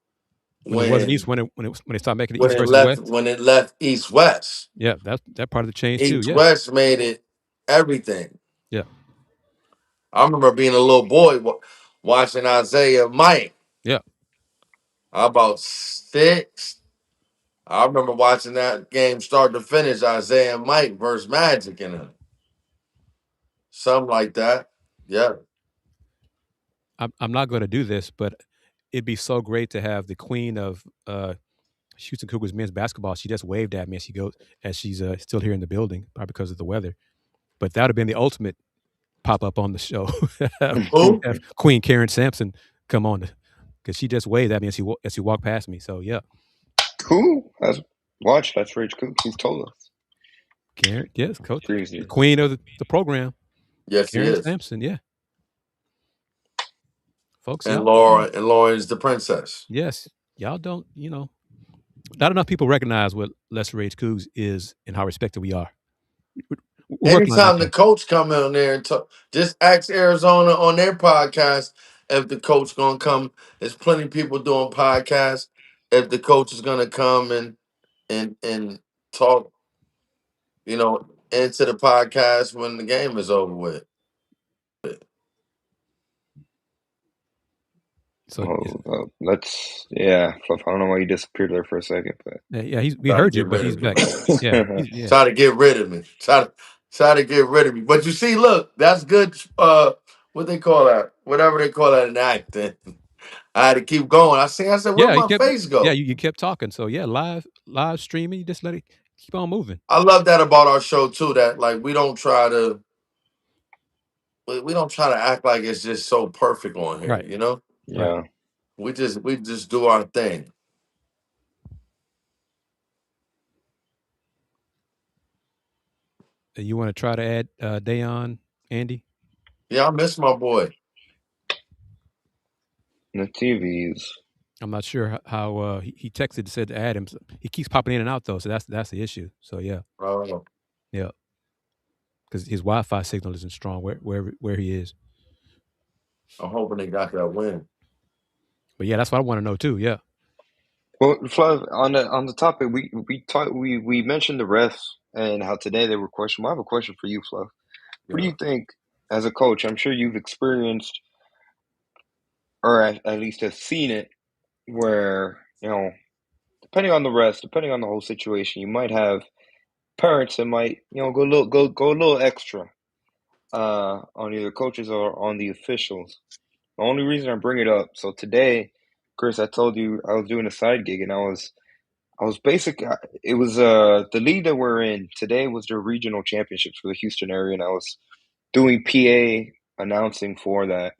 When it wasn't East, When when they started making it East versus West. when it left East West. Yeah, that part of the change too. East Yeah, West made it everything. yeah, I remember being a little boy watching Isaiah Mike. yeah. About 6. I remember watching that game start to finish. Isaiah Mike versus Magic and something like that. Yeah. I'm not going to do this, but it'd be so great to have the queen of Houston Cougars men's basketball. She just waved at me as she's still here in the building, probably because of the weather. But that would have been the ultimate pop up on the show. Who? Have Queen Karen Samson come on, because she just waved at me as she walked past me. So yeah, Who? Watch, that's Rage Coogs. He's told us. Karen, yes, coach, Crazy. the queen of the program. Yes, Karen he is. Samson, yeah. Folks, And y'all, Lauren's the princess. yes, y'all don't, not enough people recognize what Les Rage Coogs is and how respected we are. We're working on that, Anytime the though. coach come in there and talk, just ask Arizona on their podcast if the coach gonna come. There's plenty of people doing podcasts. If the coach is gonna come and talk, into the podcast when the game is over with. So Fluff, I don't know why you disappeared there for a second, but yeah, we Try to heard you, get but rid he's of me. back. Yeah. Try to get rid of me. Try to get rid of me. But you see, look, that's good. What they call that? Whatever they call that in acting. I had to keep going. I said, where'd Yeah, my face go? you kept talking. So yeah, live streaming. You just let it keep on moving. I love that about our show too. That like we don't try to act like it's just so perfect on here. Right. You know, Right. Yeah. we just do our thing. You want to try to add Dayon, Andy? Yeah, I miss my boy. The TVs. I'm not sure how he texted and said to add him. So he keeps popping in and out though, so that's the issue. So yeah, yeah, because his Wi-Fi signal isn't strong where he is. I'm hoping they got that win. But yeah, that's what I want to know too. Yeah. Well, Fluff, on the topic, we mentioned the refs and how today they were questionable. I have a question for you, Fluff. What do you think, as a coach? I'm sure you've experienced, or at least have seen it, where depending on the refs, depending on the whole situation, you might have parents that might go a little extra on either coaches or on the officials. The only reason I bring it up, so today, Kris, I told you I was doing a side gig and I was basically, it was the league that we're in today was the regional championships for the Houston area, and I was doing PA announcing for that,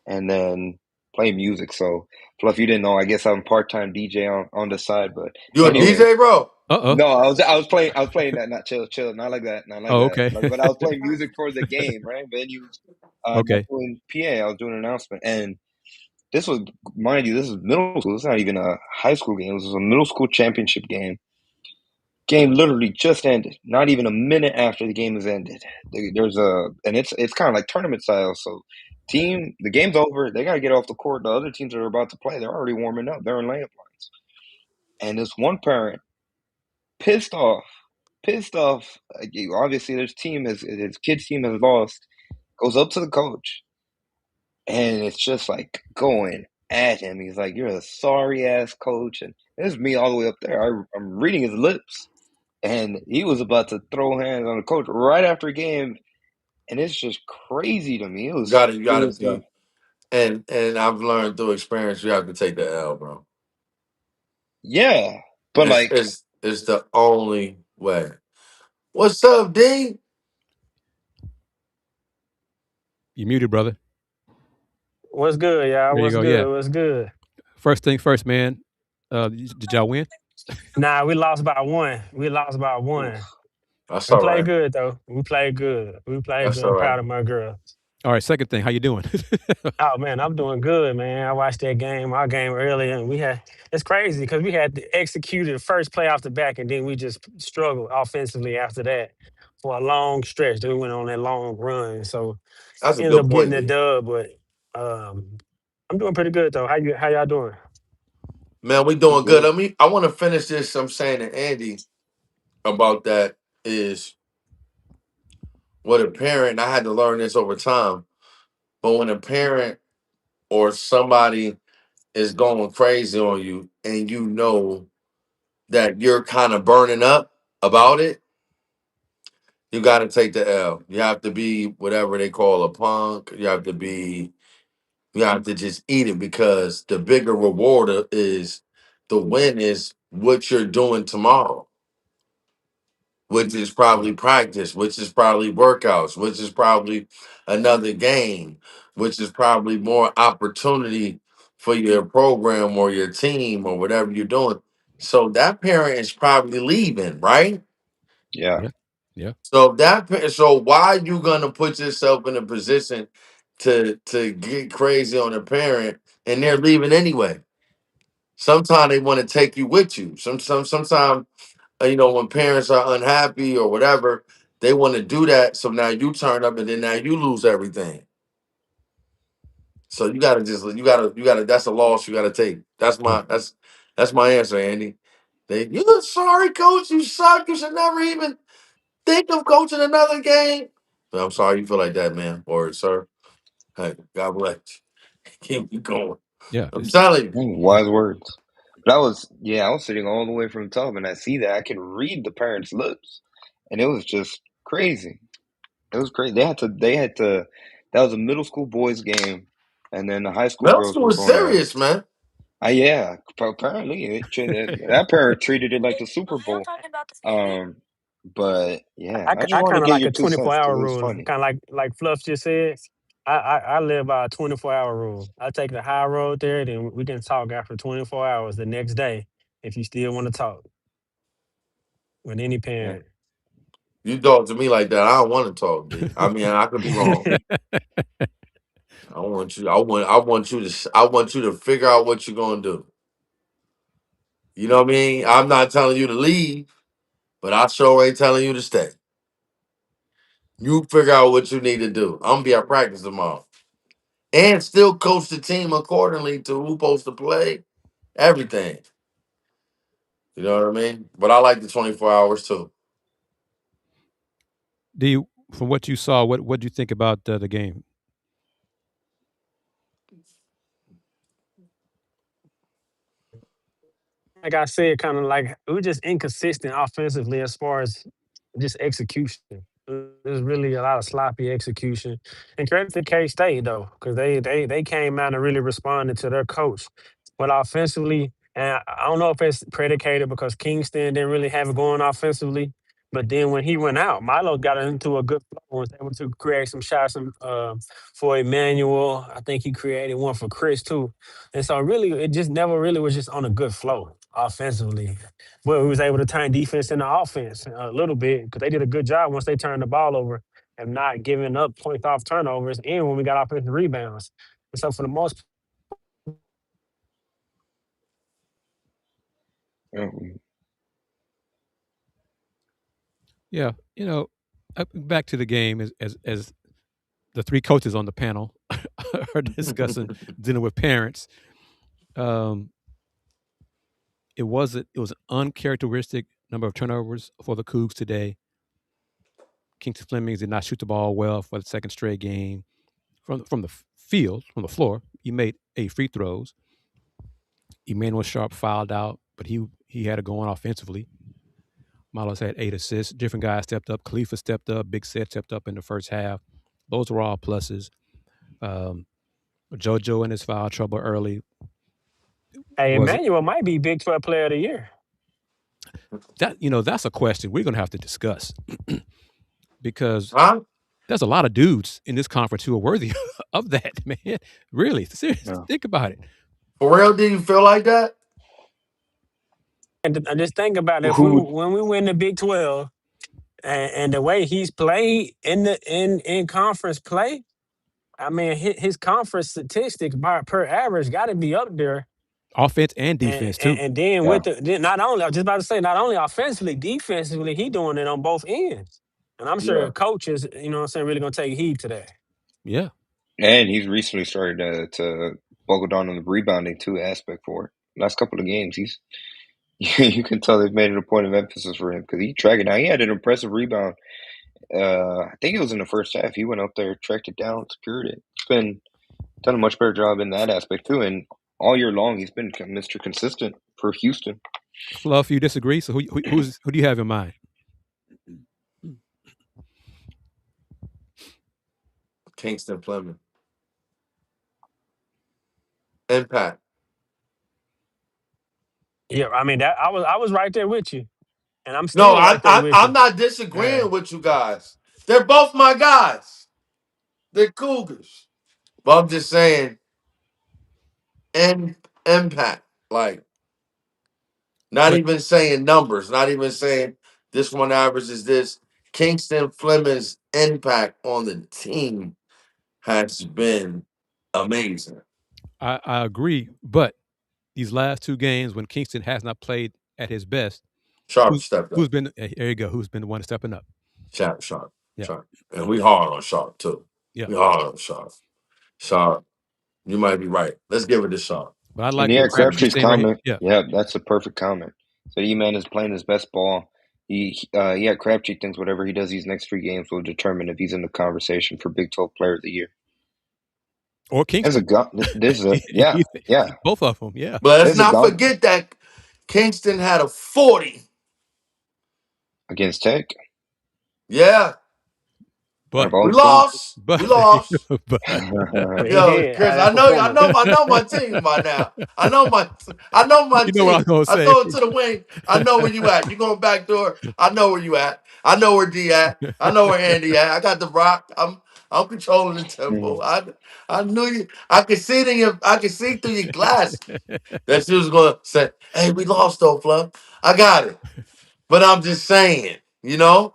and then playing music. So, Fluff, you didn't know, I guess I'm part-time DJ on the side, but You a anyway. DJ, bro? No, I was playing that, not chill, not like that, not like Oh, that. okay. But I was playing music for the game, right? Venues, Okay. doing PA. I was doing an announcement, and this was, mind you, this is middle school. It's not even a high school game. This was a middle school championship game. Game literally just ended. Not even a minute after the game has ended. And it's kind of like tournament style. So, the game's over. They got to get off the court. The other teams that are about to play, they're already warming up. They're in layup lines. And this one parent, pissed off. Obviously, his kid's team has lost. Goes up to the coach, and it's just like going at him. He's like, "You're a sorry ass coach," and this is me all the way up there. I'm reading his lips, and he was about to throw hands on the coach right after a game, and it's just crazy to me. You gotta be, and I've learned through experience you have to take the L, bro. Yeah, but It's the only way. What's up, D? You muted, brother. What's good, y'all? There you What's go. good? Yeah. What's good? First thing first, man. Did y'all win? Nah, we lost by one. That's We all played right. good though. We played good. That's all I'm right. proud of my girl. All right. Second thing, how you doing? Oh man, I'm doing good, man. I watched our game earlier, and it's crazy because we had to execute the first play off the back, and then we just struggled offensively after that for a long stretch. Then we went on that long run, so That's a ended good up getting point, the D. dub. But I'm doing pretty good though. How y'all doing? Man, we doing good. I want to finish this. I'm saying to Andy about that is what a parent. I had to learn this over time, but when a parent or somebody is going crazy on you, and you know that you're kind of burning up about it, you got to take the L. You have to be whatever they call a punk. You have to just eat it because the bigger reward is the win is what you're doing tomorrow, which is probably practice, which is probably workouts, which is probably another game, which is probably more opportunity for your program or your team or whatever you're doing. So that parent is probably leaving, right? yeah. Yeah. So why are you gonna put yourself in a position to get crazy on a parent and they're leaving anyway? Sometimes they want to take you with you. Sometimes when parents are unhappy or whatever, they want to do that. So now you turn up and then now you lose everything. So you gotta that's a loss you gotta take. That's my answer, Andy. You're sorry, coach, you suck. You should never even think of coaching another game. But I'm sorry you feel like that, man. Or sir. Hey, God bless you. Keep me going. Yeah. I'm telling you. Wise words. But I was sitting all the way from the top, and I see that I can read the parents' lips, and it was just crazy. It was crazy. They had to. That was a middle school boys game. and then the high school Middle girls school were is going at it. serious, man. Yeah, apparently that parent treated it like the Super Bowl. But yeah, I just I want to kind of get like your a two cents 24-hour because it was rule, funny. kind of like Fluff just said. I live by a 24-hour rule. I take the high road there, then we can talk after 24 hours the next day if you still want to talk with any Yeah. parent. You talk to me like that, I don't want to talk, D. I mean, I could be wrong. I want you. I want you to figure out what you're gonna do. You know what I mean? I'm not telling you to leave, but I sure ain't telling you to stay. You figure out what you need to do. I'm gonna be at practice tomorrow, and still coach the team accordingly to who's supposed to play. Everything. You know what I mean? But I like the 24 hours too. Do you, from what you saw, what do you think about the game? Like I said, kind of like we were just inconsistent offensively as far as just execution. There's really a lot of sloppy execution. And credit to K State though, because they came out and really responded to their coach. But offensively, and I don't know if it's predicated because Kingston didn't really have it going offensively. But then when he went out, Milo got into a good flow and was able to create some shots for Emmanuel. I think he created one for Kris too. And so really, it just never really was just on a good flow offensively. But we was able to turn defense into offense a little bit because they did a good job once they turned the ball over and not giving up points off turnovers and when we got offensive rebounds. And so for the most Um, Yeah, back to the game as the three coaches on the panel are discussing dealing with parents. Um, it was an uncharacteristic number of turnovers for the Cougs today. Kingston Flemings did not shoot the ball well for the second straight game from the field, from the floor. He made 8 free throws. Emmanuel Sharp fouled out, but he had it going offensively. Milos had 8 assists. Different guys stepped up. Khalifa stepped up. Big Set stepped up in the first half. Those were all pluses. Um, JoJo in his foul trouble early hey, was Emmanuel might be Big 12 Player of the Year. that's a question we're gonna have to discuss because Huh? there's a lot of dudes in this conference who are worthy of that, man. Really, seriously, yeah. think about it. For real, do you feel like that? And just think about it, if we Who when we win the Big 12 and the way he's played in conference play, I mean his conference statistics per average got to be up there. Offense and And, defense and, too. and then Yeah. not only I was just about to say not only offensively, defensively, he doing it on both ends. And I'm Yeah. sure coaches, you know what I'm saying, really gonna take heed to that. Yeah, And he's recently started to buckle down on the rebounding too aspect for it. Last couple of games, he's you can tell they've made it a point of emphasis for him because he tracked it down. He had an impressive rebound. I think it was in the first half. He went up there, tracked it down, secured it. He's been done a much better job in that aspect too. And all year long, he's been Mr. Consistent for Houston. Fluff, you disagree? So who do you have in mind? Kingston Fleming. Impact. Yeah, I mean that I was right there with you. And I'm No, still right there with I'm you. not Yeah. disagreeing with you guys. They're both my guys. They're Cougars. But I'm just saying, impact. Like, not But even saying numbers, not even saying this one average is this. Kingston Fleming's impact on the team has been amazing. I agree. But these last 2 games when Kingston has not played at his best, Sharp who's stepped who's up. been there? You go. Who's been the one stepping up? Sharp. Yeah, And we hard on Sharp, too. yeah. We hard on Sharp. Sharp, you might be right. Let's give it to Sharp. But I And like yeah, what Crabtree's Crabtree's saying right here. comment. Yeah, Yeah, that's a perfect comment. So E-Man is playing his best ball. Crabtree thinks whatever he does these next 3 games will determine if he's in the conversation for Big 12 Player of the Year. or There's a Kingston. gun. There's a yeah. Both of them. Yeah. But let's There's a not gun forget that Kingston had a 40. against Tech. Yeah. But We lost. but We lost. but But he Yo, did Chris, have that performance. I know my team by now. I know my you know what I was team. gonna I say. throw it to the wing. I know where you at. You going back door? I know where you at. I know where D at. I know where Andy at. I got the rock. I'm controlling the tempo. I knew you. I could see it in your. I could see through your glass that you was gonna say, "Hey, we lost though, Fluff." I got it, but I'm just saying. You know,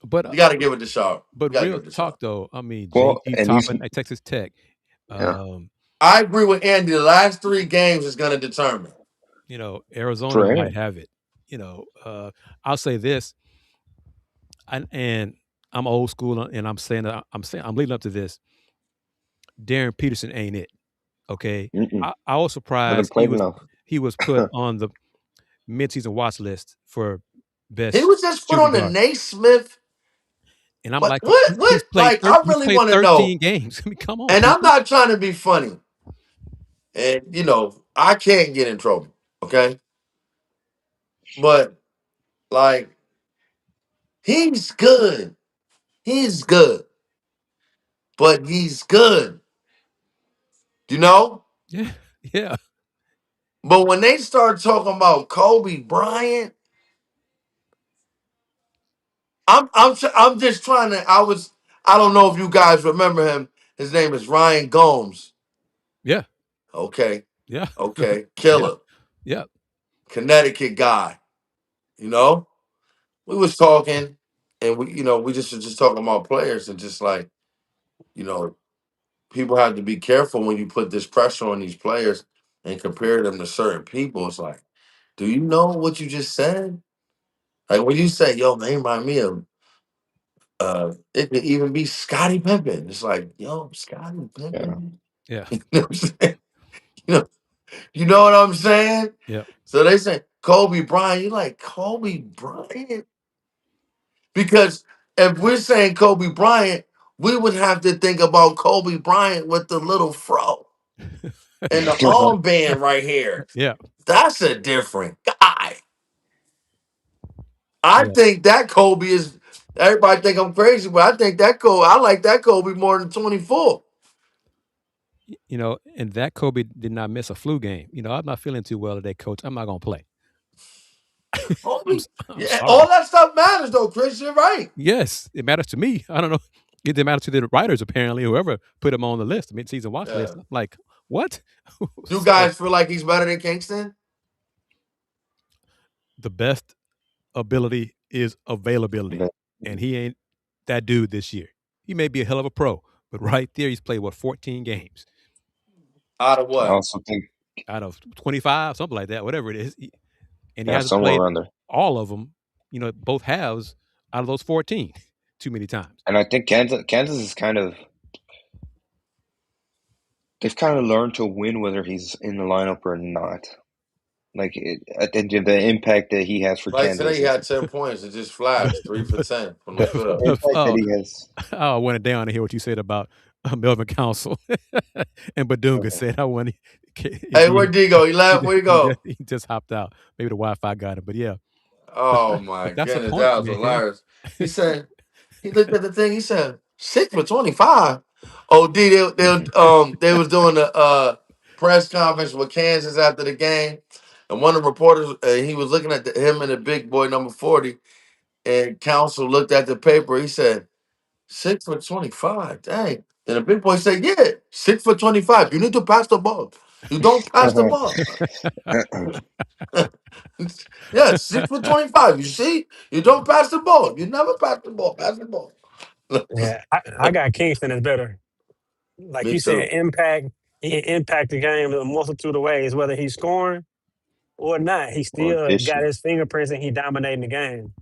but you got to give it to Sharp. but You got to real give it to talk Sharp. though, I mean Well, JG and these, Toppin at Texas Tech. yeah, I agree with Andy. The last 3 games is going to determine. Arizona for might him. have it. I'll say this, and I'm old school, and I'm leading up to this. Darren Peterson ain't it. Okay, Mm-mm. I was Haven't surprised played enough. he was put on the midseason watch list for He best was just put shooting on the guard, Naismith. and I'm But like, what? Like, I he's really played want to know. 13 games. I mean, come on, And I'm people. not trying to be funny. And, I can't get in trouble. Okay. But, like, he's good. He's good. But he's good. You know? Yeah, yeah, But when they start talking about Kobe Bryant, I'm just trying to. I don't know if you guys remember him. His name is Ryan Gomes. yeah, Okay, yeah, okay, yeah, killer, yeah. Connecticut guy. You know, we was talking, and we just were just talking about players, and just like, you know, people have to be careful when you put this pressure on these players and compare them to certain people. It's like, do you know what you just said? Like when you say, "Yo, man, remind me of." It could even be Scottie Pippen. It's like, yo, Scottie Yeah. Pippen. Yeah. You know what I'm saying? You know, you know what I'm saying? Yeah. So they say Kobe Bryant. You like Kobe Bryant? Because if we're saying Kobe Bryant, we would have to think about Kobe Bryant with the little fro and the armband right here. Yeah. That's a different guy. I Yeah. think that Kobe is. Everybody think I'm crazy, but I think that Kobe. I like that Kobe more than 24. And that Kobe did not miss a flu game. I'm not feeling too well today, coach. I'm not going to play. Homie, I'm yeah, all sorry. that stuff matters though, Chris. You're right. Yes, it matters to me. I don't know. It didn't matter to the writers, apparently, whoever put him on the list, the mid-season watch Yeah. list. I'm like, what? You So guys feel like he's better than Kingston? the best ability is availability. And he ain't that dude this year. He may be a hell of a pro, but right there, he's played, 14 games Out of I what? also think, out of 25, something like that, whatever it is. And he yeah, hasn't somewhere played around there. all of them, both halves out of those 14 too many times. And I think Kansas is they've kind of learned to win whether he's in the lineup or not. Like I think the impact that he has for Like today, Kansas he is had 10 points. It just flashed 3 for 10 from the the field. impact that Oh, he has. I wanted down to hear what you said about Melvin Council and Badunga said I wanted. Hey, where'd D go? He left. Where you go? He just hopped out. Maybe the Wi-Fi got him, but yeah. Oh But my that's a goodness, point, that was man. hilarious. He said he looked at the thing. He said 6 for 25. Oh, D, they was doing the press conference with Kansas after the game, and one of the reporters he was looking at him and the big boy number 40. And Council looked at the paper. He said, 6 for 25. Dang. And the big boy said, yeah, 6 for 25. You need to pass the ball. You don't pass the ball. Yeah, 6 for 25. You see? You don't pass the ball. You never pass the ball. Pass the ball. Yeah, I got Kingston as better. Like Me you said, too. he impact the game in a multitude of ways, whether he's scoring or not. He Or still got dishing. his fingerprints and he dominating the game.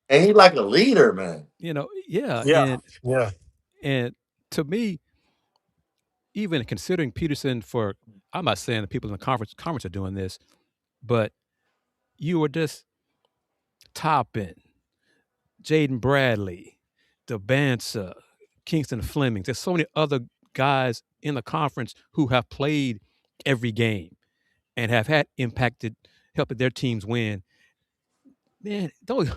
And he like a leader, man. Yeah, Yeah, yeah. and to me, even considering Peterson I'm not saying the people in the conference are doing this, but you were just Toppin, Jaden Bradley, DeBansa, Kingston Fleming. There's so many other guys in the conference who have played every game and have had helping their teams win. Man, don't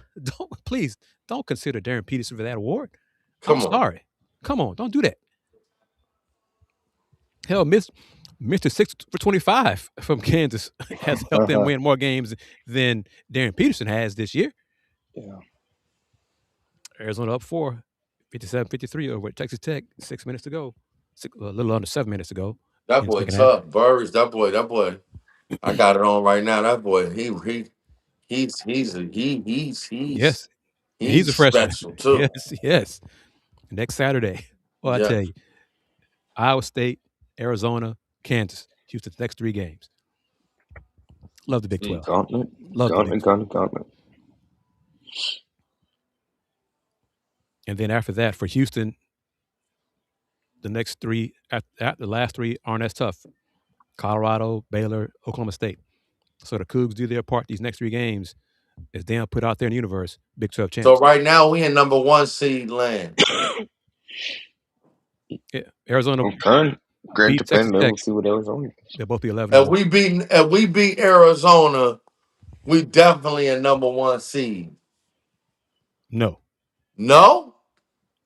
please don't consider Darren Peterson for that award. I'm Come on. sorry. Come on, don't do that. Hell, Mr. 6 for 25 from Kansas has helped them win more games than Darren Peterson has this year. Yeah. Arizona up 4, 57-53 over at Texas Tech. 6 minutes to go. A little under 7 minutes to go. That In the boy second half. tough. Burris, that boy. I got it on right now. That boy, Yes, he's a he's freshman. special too. Yes. Next Saturday. Well, I Yeah. tell you, Iowa State, Arizona, Kansas. Houston's next 3 games. Love the Big 12. Gauntlet. Love the Big 12. Gauntlet. And then after that, for Houston, the next 3, the last 3 aren't as tough. Colorado, Baylor, Oklahoma State. So the Cougs do their part these next 3 games as they put out there in the universe, Big 12 So champs. right now we in number 1 seed land. Yeah, Arizona Okay. Great beat Texas dependent. Tech. We'll see what Arizona. They'll both be 11. If we beat Arizona, we definitely a number 1 seed. No. No?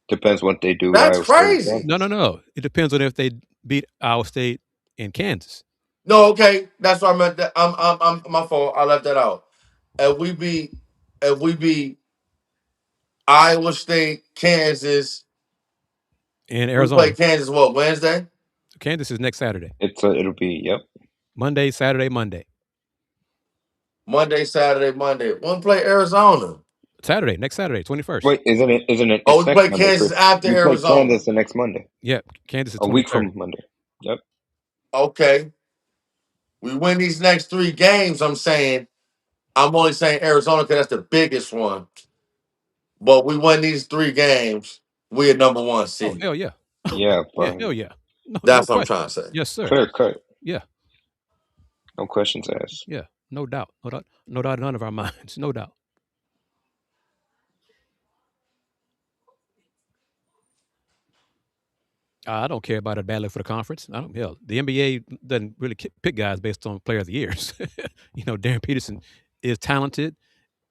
Depends what they do. That's Iowa State, crazy. No. It depends on if they beat Iowa State and Kansas. No, okay. That's what I meant. I'm my fault. I left that out. If we beat Iowa State, Kansas, And we play Arizona. Kansas what, Wednesday? Kansas is next Saturday. It'll be Monday, Saturday, Monday. Monday, Saturday, Monday. When we play Arizona? Saturday, next Saturday, 21st. Wait, isn't it? It's Oh, we next play Monday, Kansas Chris. after We play Arizona. Kansas the next Monday. Yep, Kansas is A 23rd. week from Monday. Yep. Okay. We win these next 3 games, I'm only saying Arizona because that's the biggest one. But we win these 3 games, we a number 1 Oh, seed. hell yeah. Yeah, Yeah, hell yeah. No That's what I'm question. trying to say. Yes, sir. Clear cut. Yeah. No questions asked. Yeah, no doubt. No doubt in none of our minds. No doubt. I don't care about a battle for the conference. Hell, the NBA doesn't really pick guys based on player of the years. Darren Peterson is talented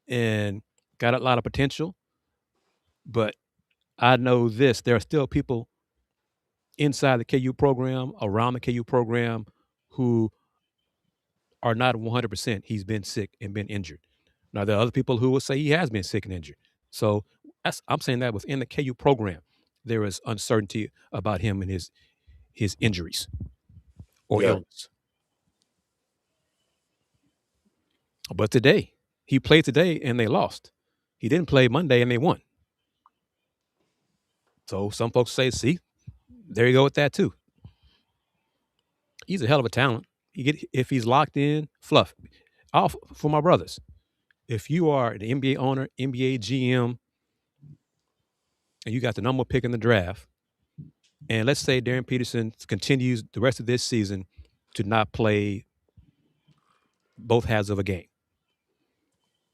and got a lot of potential, but I know this: there are still people inside the KU program, around the KU program, who are not 100%. He's been sick and been injured. Now, there are other people who will say he has been sick and injured. So I'm saying that within the KU program, there is uncertainty about him and his injuries or illness. But today, he played today and they lost. He didn't play Monday and they won. So some folks say, see, there you go with that too. He's a hell of a talent. If he's locked in, Fluff. For my brothers, if you are an NBA owner, NBA GM, and you got the number 1 pick in the draft, and let's say Darren Peterson continues the rest of this season to not play both halves of a game,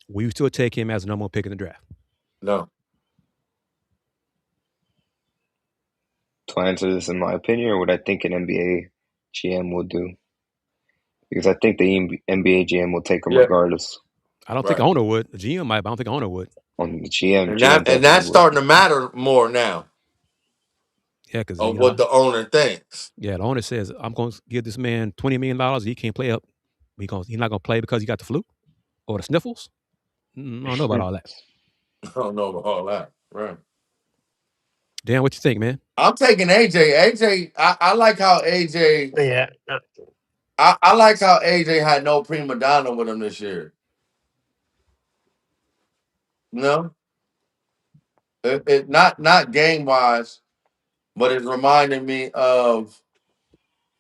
will you still take him as the number 1 pick in the draft? No. To answer this, in my opinion, or what I think an NBA GM will do, because I think the NBA GM will take him regardless. I don't think owner would. The GM might, but I don't think owner would. On the GM, And that's starting to matter more now. Yeah, because of what the owner thinks. Yeah, the owner says, I'm going to give this man $20 million. He can't play up. He's not going to play because he got the flu or the sniffles. I don't know about all that. I don't know about all that. Right. Dan, what you think, man? I'm taking AJ. I like how AJ. Yeah. I like how AJ had no prima donna with him this year. No, it not game wise, but it reminded me of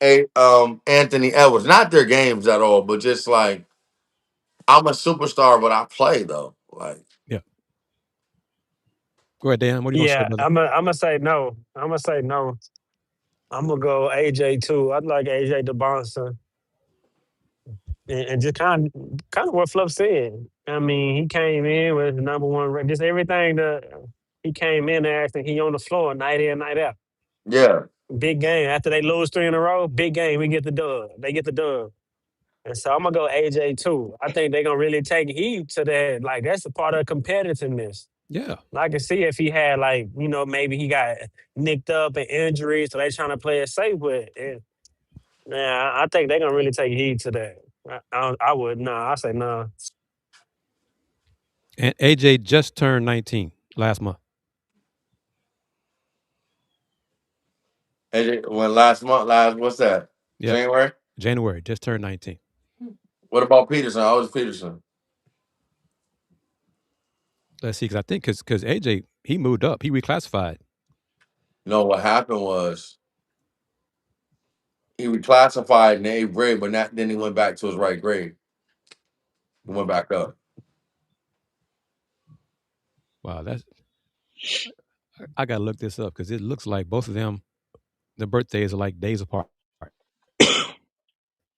Anthony Edwards. Not their games at all, but just like I'm a superstar, but I play though. Like, yeah. Go ahead, Dan. What do you want to say, brother? I'm gonna say no. I'm gonna go AJ too. I'd like AJ to bounce and just kind of what Fluff said. I mean, he came in with the number 1 just everything that he came in there acting he on the floor night in, night out. yeah. Big game. After they lose 3 in a row, big game, we get the dub. They get the dub. And so I'm gonna go AJ too. I think they're gonna really take heed to that. Like that's a part of competitiveness. Yeah. I can see if he had like, maybe he got nicked up and injuries, so they trying to play it safe. But I think they're gonna really take heed to that. I would I say no. And AJ just turned 19 last month. And when what's that? Yep. January? January, just turned 19. What about Peterson? How old is Peterson? Let's see, because I think because AJ, he moved up. He reclassified. No, what happened was he reclassified in the 8th grade, but then he went back to his right grade. He went back up. Wow, I got to look this up because it looks like both of them, their birthdays are like days apart.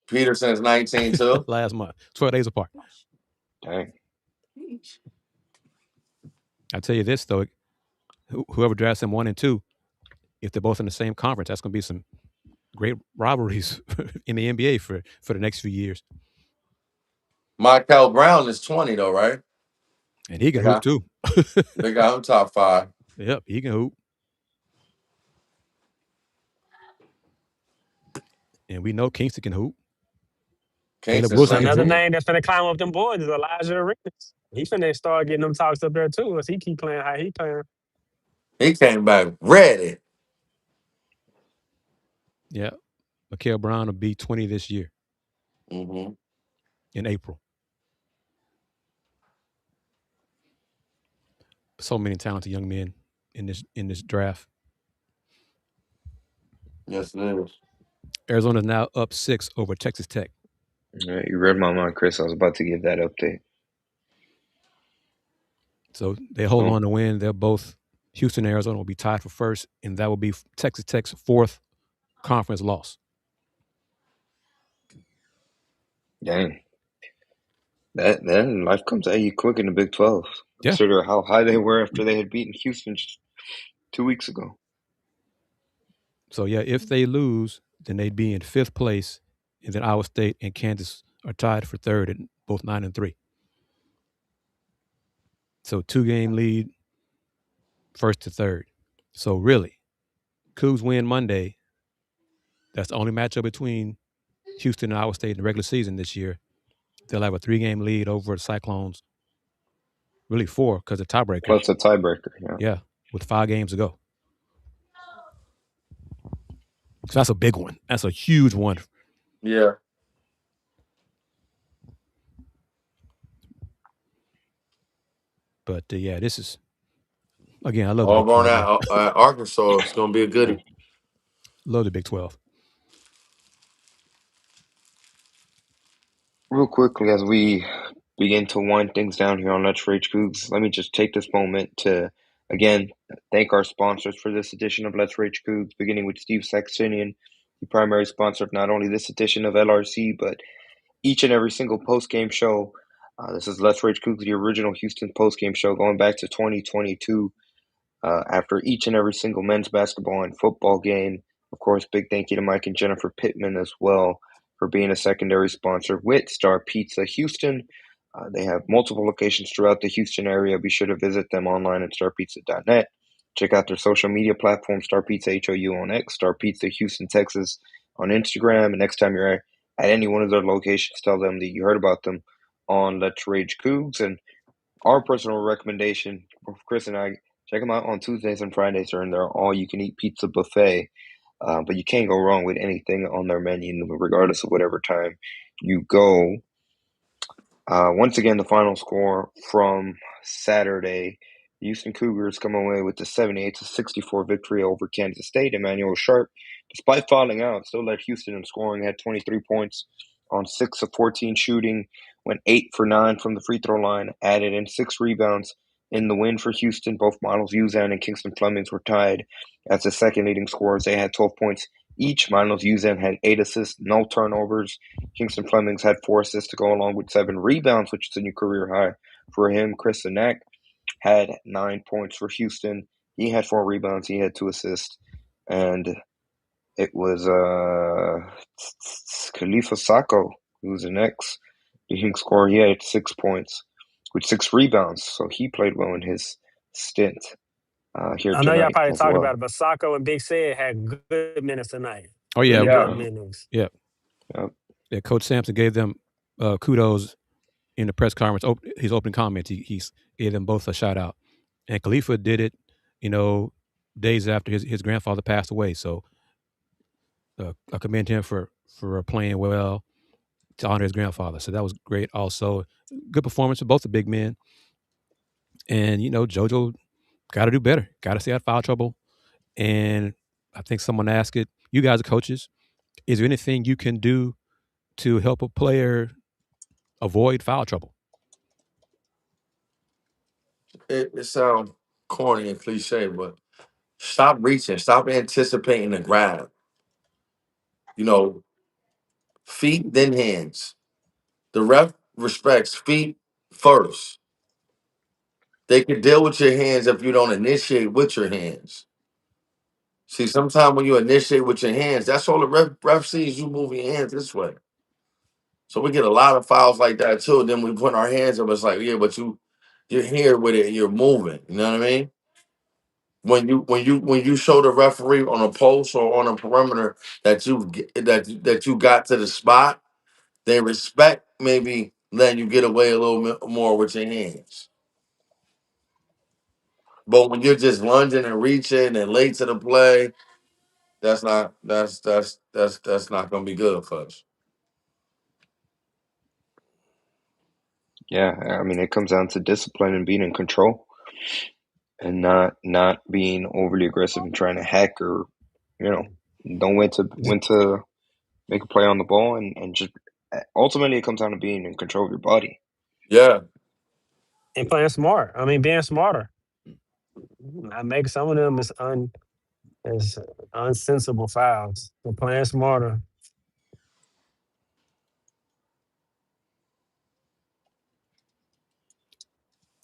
Peterson's 19 too. Last month, 12 days apart. Dang. I tell you this though, whoever drafts them 1 and 2, if they're both in the same conference, that's going to be some great rivalries in the NBA for the next few years. Michael Brown is 20 though, right? And he can hoop too. They got him top 5. Yep, he can hoop. And we know Kingston can hoop. Caleb Wilson can Another hoop. name that's finna climb up them boards is Elijah Arenas. He finna start getting them talks up there too. As he keep playing how he playing. He came back ready. Yeah, Mikael Brown will be 20 this year Mm-hmm. in April. So many talented young men in this draft. Yes, it is. Arizona's now up 6 over Texas Tech. You read my mind, Chris. I was about to give that update. So they hold on to win. They're both Houston and Arizona will be tied for first, and that will be Texas Tech's 4th conference loss. Dang. That life comes at you quick in the Big 12. Yeah. Consider how high they were after they had beaten Houston just 2 weeks ago. So yeah, if they lose, then they'd be in 5th place, and then Iowa State and Kansas are tied for 3rd, and both 9 and 3. So 2-game lead, 1st to 3rd. So really, Cougs win Monday. That's the only matchup between Houston and Iowa State in the regular season this year. They'll have a 3-game lead over the Cyclones. Really 4 because of tiebreaker. Plus a tiebreaker, yeah. Yeah, with 5 games to go. So that's a big one. That's a huge one. Yeah. But yeah, this is again. I love Auburn at Arkansas. It's gonna be a goodie. Love the Big 12. Real quickly, as we begin to wind things down here on Let's Rage Coogs, let me just take this moment to, again, thank our sponsors for this edition of Let's Rage Coogs, beginning with Steve Saxenian, the primary sponsor of not only this edition of LRC, but each and every single post-game show. This is Let's Rage Coogs, the original Houston post-game show going back to 2022. After each and every single men's basketball and football game. Of course, big thank you to Mike and Jennifer Pittman as well for being a secondary sponsor with Star Pizza Houston. They have multiple locations throughout the Houston area. Be sure to visit them online at starpizza.net. Check out their social media platform, Star Pizza HOU on X, Star Pizza Houston, Texas on Instagram. And next time you're at any one of their locations, tell them that you heard about them on Let's Rage Coogs. And our personal recommendation, Chris and I, check them out on Tuesdays and Fridays during their all-you-can-eat pizza buffet. But you can't go wrong with anything on their menu, regardless of whatever time you go. Once again, the final score from Saturday, the Houston Cougars come away with the 78-64 victory over Kansas State. Emmanuel Sharp, despite falling out, still led Houston in scoring, had 23 points on 6 of 14 shooting, went 8 for 9 from the free throw line, added in 6 rebounds. In the win for Houston, both Miles Uzan and Kingston Flemings were tied as the second leading scorers. They had 12 points each. Miles Uzan had 8 assists, no turnovers. Kingston Flemings had 4 assists to go along with 7 rebounds, which is a new career high for him. Chris Sinak had 9 points for Houston. He had 4 rebounds. He had 2 assists. And it was Khalifa Sacco, who was the next leading scorer. He had 6 points with 6 rebounds. So he played well in his stint here I know y'all tonight probably as talked well. about it, but Sacco and Big Sid had good minutes tonight. Oh yeah, Really Yeah. good minutes. yeah. Yep. Yeah, Coach Samson gave them kudos in the press conference. His opening comments, he gave them both a shout out. And Khalifa did it, days after his grandfather passed away. So I commend him for playing well to honor his grandfather. So that was great. Also, good performance of both the big men. And JoJo got to do better. Got to stay out of foul trouble. And I think someone asked it. You guys are coaches. Is there anything you can do to help a player avoid foul trouble? It sounds corny and cliche, but stop reaching, stop anticipating the grab. Feet then hands. The ref respects feet first. They can deal with your hands if you don't initiate with your hands. See, sometimes when you initiate with your hands, that's all the ref sees you moving your hands this way. So we get a lot of fouls like that too. Then we put our hands up. It's like, yeah, but you're here with it and you're moving. You know what I mean? When you show the referee on a post or on a perimeter that that you got to the spot, they respect maybe letting you get away a little bit more with your hands. But when you're just lunging and reaching and late to the play, that's not gonna be good for us. Yeah, I mean, it comes down to discipline and being in control, and not being overly aggressive and trying to hack or, know when to make a play on the ball, and just ultimately it comes down to being in control of your body. Yeah. And playing smart. I mean, being smarter. I make some of them as unsensible fouls. But playing smarter.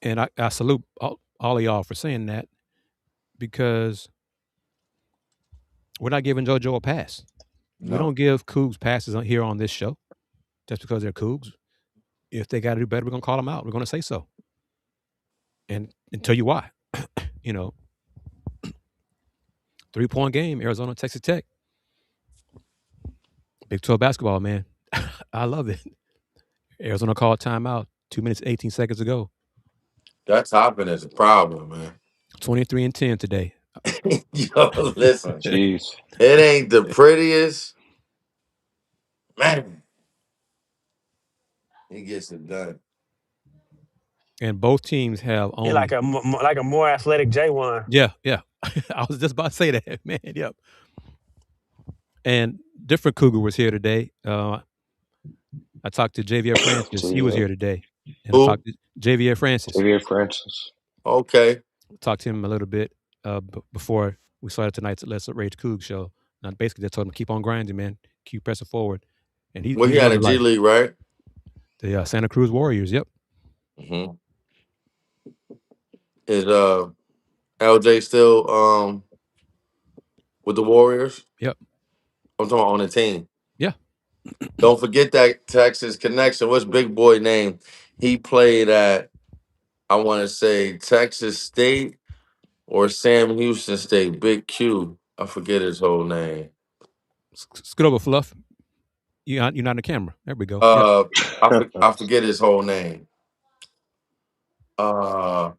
And I salute all of y'all for saying that, because we're not giving JoJo a pass. We No. don't give Cougs passes here on this show just because they're Cougs. If they got to do better, we're going to call them out. We're going to say so. And tell you why. 3-point game, Arizona, Texas Tech. Big 12 basketball, man. I love it. Arizona called timeout 2 minutes, 18 seconds ago. That topping is a problem, man. 23-10 today. Yo, listen. Jeez. It ain't the prettiest. Man. He gets it done. And both teams have He only. like a more athletic J1. Yeah. I was just about to say that, man. Yep. And different Cougar was here today. I talked to Javier Francis. He was here today. And Who? I talked to Javier Francis. Javier Francis. Okay. Talked to him a little bit before we started tonight's Let's Rage Coogs show. And I basically just told him, keep on grinding, man. Keep pressing forward. And he had a G League, right? The Santa Cruz Warriors, yep. Mm-hmm. Is LJ still with the Warriors? Yep. I'm talking about on the team. Yeah. Don't forget that Texas connection. What's big boy name? He played at, I want to say, Texas State or Sam Houston State. Big Q. I forget his whole name. Scoot over, Fluff. You're not in the camera. There we go. I forget his whole name. I'll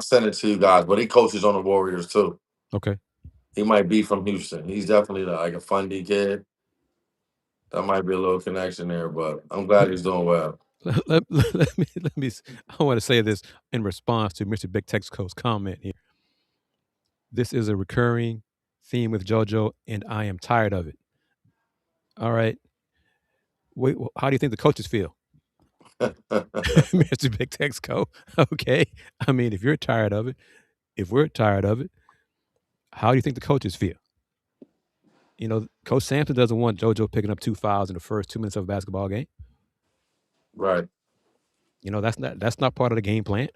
send it to you guys, but he coaches on the Warriors too. Okay. He might be from Houston. He's definitely like a fundy kid. That might be a little connection there, but I'm glad he's doing well. Let me. I want to say this in response to Mr. Big Texco's comment here. This is a recurring theme with JoJo, and I am tired of it. All right. Wait, how do you think the coaches feel? Mr. Big Texco. Okay. I mean, if you're tired of it, if we're tired of it, how do you think the coaches feel? Coach Samson doesn't want JoJo picking up 2 fouls in the first 2 minutes of a basketball game. Right. That's not part of the game plan.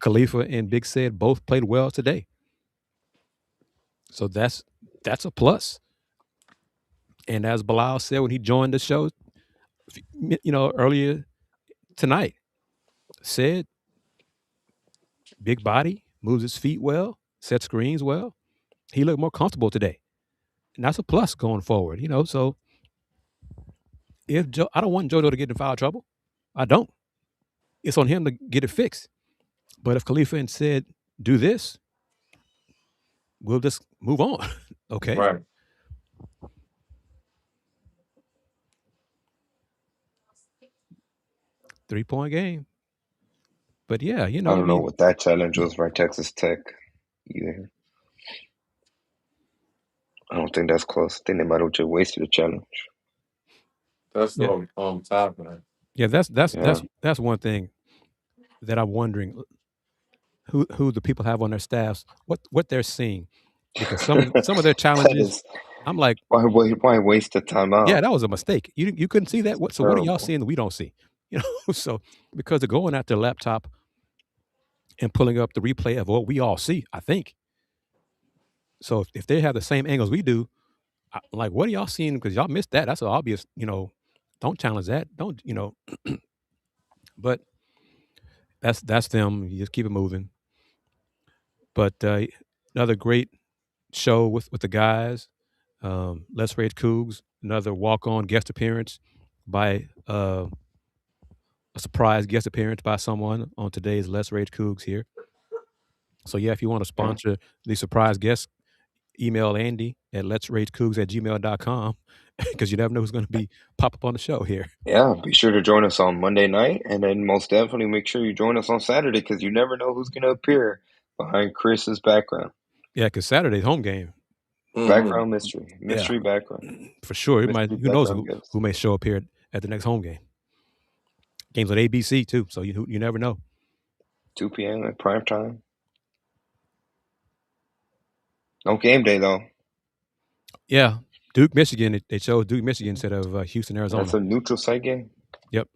Khalifa and Big Sid both played well today. So that's a plus. And as Bilal said when he joined the show, earlier tonight, said, big body, moves his feet well, sets screens well. He looked more comfortable today. And that's a plus going forward, So if Joe, I don't want JoJo to get in foul trouble. I don't. It's on him to get it fixed. But if Khalifa and said, do this, we'll just move on. Okay. Right. 3-point game. But yeah, I don't know what that challenge was for Texas Tech either. I don't think that's close. I think they might have just wasted a challenge. That's on top, man. Yeah, that's one thing that I'm wondering who the people have on their staffs, what they're seeing, because some of their challenges, I'm like, why waste the time out? Yeah, that was a mistake. You couldn't see that. So what are y'all Terrible. seeing that we don't see? So because they're going at their laptop and pulling up the replay of what we all see, I think. So if they have the same angles we do, like, what are y'all seeing? Because y'all missed that. That's obvious. Don't challenge that. Don't. But that's them. You just keep it moving. But another great show with the guys. Let's Rage Coogs, another walk-on guest appearance by a surprise guest appearance by someone on today's Let's Rage Coogs here. So yeah, if you want to sponsor the surprise guest, email Andy at letsragecoogs@gmail.com because you never know who's going to pop up on the show here. Yeah, be sure to join us on Monday night, and then most definitely make sure you join us on Saturday because you never know who's going to appear behind Chris's background. Yeah, because Saturday's home game. Background mystery background. For sure. Who knows who may show up here at the next home game. Games on ABC too, so you never know. 2 p.m. at prime time. No game day though. Yeah, Duke, Michigan. They chose Duke, Michigan instead of Houston, Arizona. That's a neutral site game. Yep.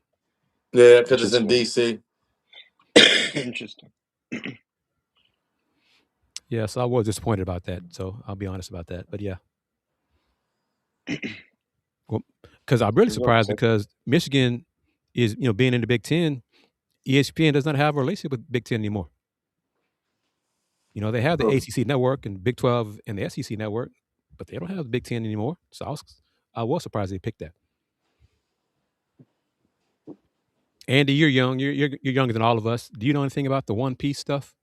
Yeah, because it's in DC. Interesting. Yeah, so I was disappointed about that. So I'll be honest about that. But yeah. Well, because I'm really surprised because Michigan is, being in the Big Ten, ESPN does not have a relationship with Big Ten anymore. They have the ACC network and Big 12 and the SEC network, but they don't have the Big Ten anymore. So I was surprised they picked that. Andy, you're young. You're younger than all of us. Do you know anything about the One Piece stuff?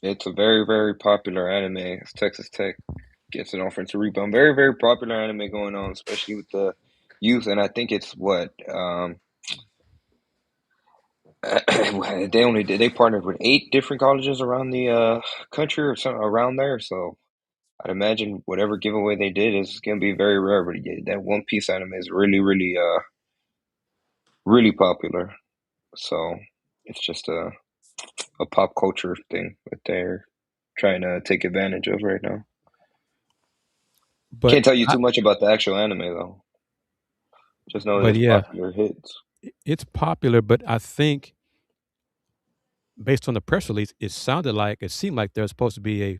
It's a very, very popular anime. It's Texas Tech gets an offensive rebound. Very, very popular anime going on, especially with the youth. And I think it's they partnered with 8 different colleges around the country or something around there. So I'd imagine whatever giveaway they did is going to be very rare. But yeah, that One Piece anime is really, really, really popular. So it's just a pop culture thing that they're trying to take advantage of right now. But can't tell you too much about the actual anime though. Just know that it's popular hits. It's popular, but I think based on the press release, it seemed like there's supposed to be a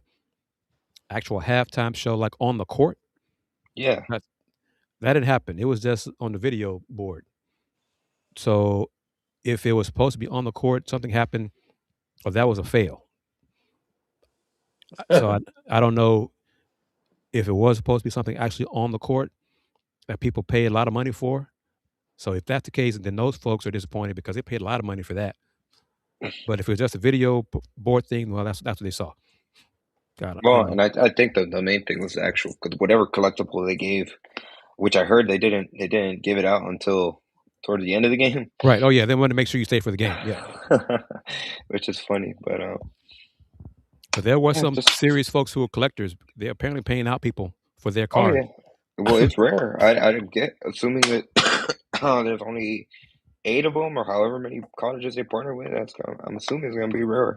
actual halftime show like on the court. Yeah. That didn't happen. It was just on the video board. So if it was supposed to be on the court, something happened, or that was a fail. So I don't know if it was supposed to be something actually on the court that people pay a lot of money for. So if that's the case, then those folks are disappointed because they paid a lot of money for that. But if it was just a video board thing, well, that's what they saw. And I think the main thing was the actual, because whatever collectible they gave, which I heard they didn't give it out until toward the end of the game. Right. Oh yeah, they wanted to make sure you stay for the game. Yeah. Which is funny, but there was some serious folks who were collectors. They're apparently paying out people for their card. Oh, yeah. Well, it's rare. I didn't assuming that there's only 8 of them or however many colleges they partner with. I'm assuming it's gonna be rare.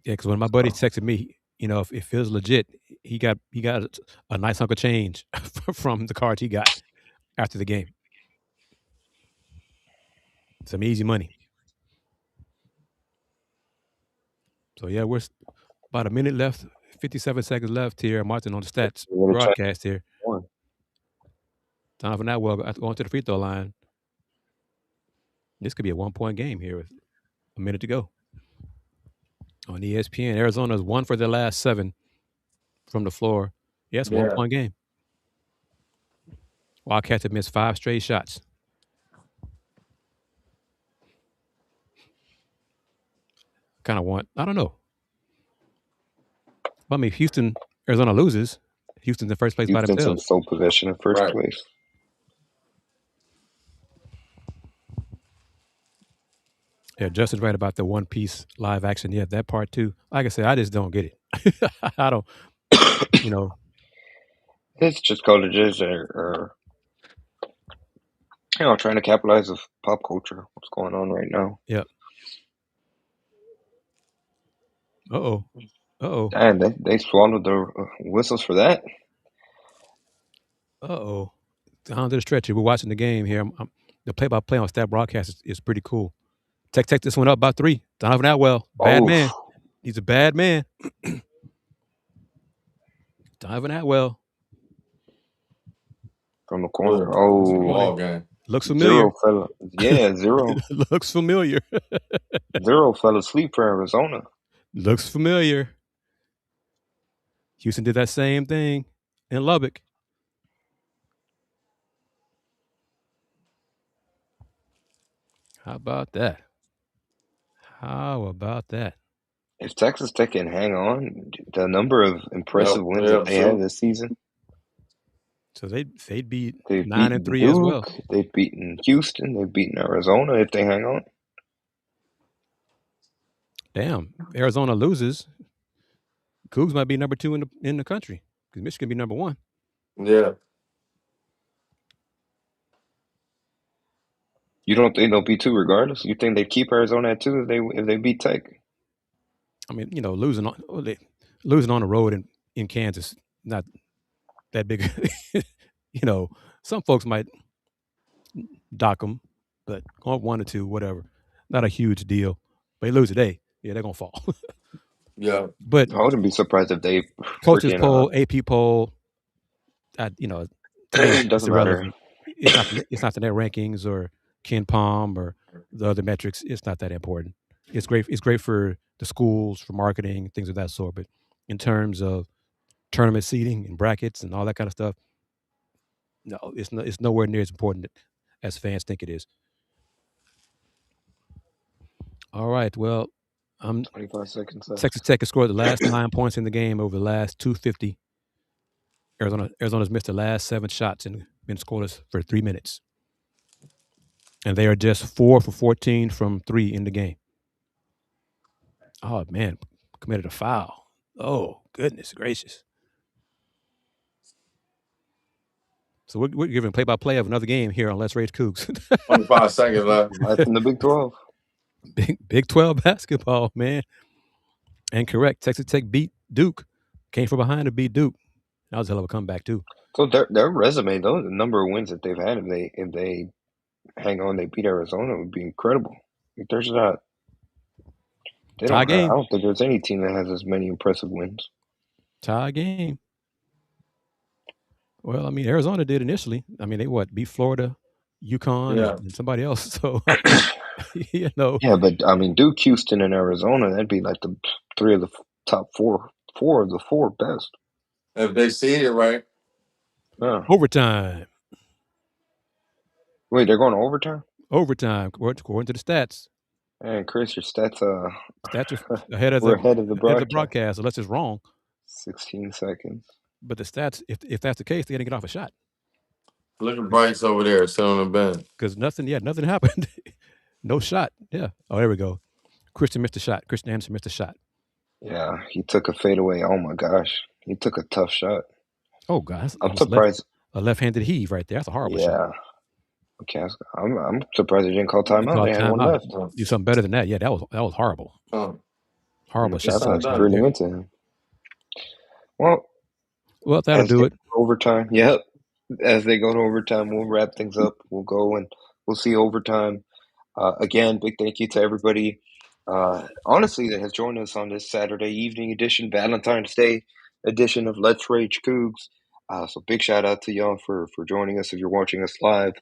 Yeah, because when my buddy texted me, if it feels legit, he got a nice hunk of change from the cards he got after the game. Some easy money. So yeah, we're about a minute left, 57 seconds left here. Martin on the stats broadcast here. Time for Natwell going to the free throw line. This could be a 1-point game here with a minute to go. On ESPN, Arizona's won for their last 7 from the floor. Yes, Yeah. 1-point game. Wildcats have missed 5 straight shots. Kind of want, I don't know. Well, I mean, Houston, Arizona loses. Houston's in first place by Houston's in themselves. sole possession in first Right. place. Yeah, Justin's right about the One Piece live action. Yeah, that part too. Like I said, I just don't get it. I don't, you know. It's just colleges are trying to capitalize of pop culture. What's going on right now? Yep. Uh-oh. And they swallowed their whistles for that. Uh-oh. On to the stretcher. We're watching the game here. The play-by-play on stat broadcast is pretty cool. Tech this one up by 3. Donovan Atwell, bad man. He's a bad man. Donovan Atwell. From the corner. Ball game. Looks familiar. 0 fell. Yeah, 0. Looks familiar. 0 fell asleep for Arizona. Looks familiar. Houston did that same thing in Lubbock. How about that? If Texas Tech can hang on, the number of impressive wins that they had this season. So they'd beat They've 9-3 Duke, as well. They've beaten Houston. They've beaten Arizona if they hang on. Damn, Arizona loses. Cougs might be number 2 in the country because Michigan be number 1. Yeah. You don't think they'll be 2 regardless? You think they keep Arizona at 2 if they beat Tech? I mean, losing on the road in Kansas, not that big. Some folks might dock them, but going 1-2, whatever, not a huge deal. But they lose today, yeah, they're gonna fall. Yeah, but I wouldn't be surprised if they coaches poll, AP poll. It doesn't matter. It's not the net rankings or Ken Palm or the other metrics. It's not that important. It's great. It's great for the schools, for marketing, things of that sort. But in terms of tournament seeding and brackets and all that kind of stuff, no, it's nowhere near as important as fans think it is. All right. Well, 25 seconds left. Texas Tech has scored the last 9 points in the game over the last 250. Arizona's missed the last 7 shots and been scoreless for 3 minutes. And they are just 4 for 14 from 3 in the game. Oh, man, committed a foul. Oh, goodness gracious. So we're giving play-by-play of another game here on Let's Rage Coogs. 25 seconds left. That's in the Big 12. Big 12 basketball, man. And correct, Texas Tech beat Duke. Came from behind to beat Duke. That was a hell of a comeback, too. So their resume, the number of wins that they've had, if they hang on, they beat Arizona, would be incredible. There's not. I don't think there's any team that has as many impressive wins. Tie game. Well, I mean, Arizona did initially. I mean, they beat Florida, UConn, and somebody else. So, Yeah, but I mean, Duke, Houston, and Arizona, that'd be like the 3 of the top 4 of the 4 best. If they see it right. Yeah. Overtime. Wait, they're going to overtime? Overtime, according to the stats. And Kris, your stats are ahead of the broadcast, unless it's wrong. 16 seconds. But the stats, if that's the case, they're gonna get off a shot. Look at Bryce over there sitting on the bench. Because nothing happened. No shot. Yeah. Oh, there we go. Christian Anderson missed a shot. Yeah, he took a fadeaway. Oh my gosh, he took a tough shot. Oh gosh, I'm surprised. A left-handed heave right there. That's a horrible shot. Okay, I'm surprised they didn't call timeout. They had one left. Do something better than that. Yeah, that was horrible. Horrible shot. That's really into him. Well, that'll do it. Overtime. Yep. As they go to overtime, we'll wrap things up. We'll go and we'll see overtime. Again, big thank you to everybody. Honestly, that has joined us on this Saturday evening edition, Valentine's Day edition of Let's Rage Coogs. So big shout out to y'all for joining us if you're watching us live.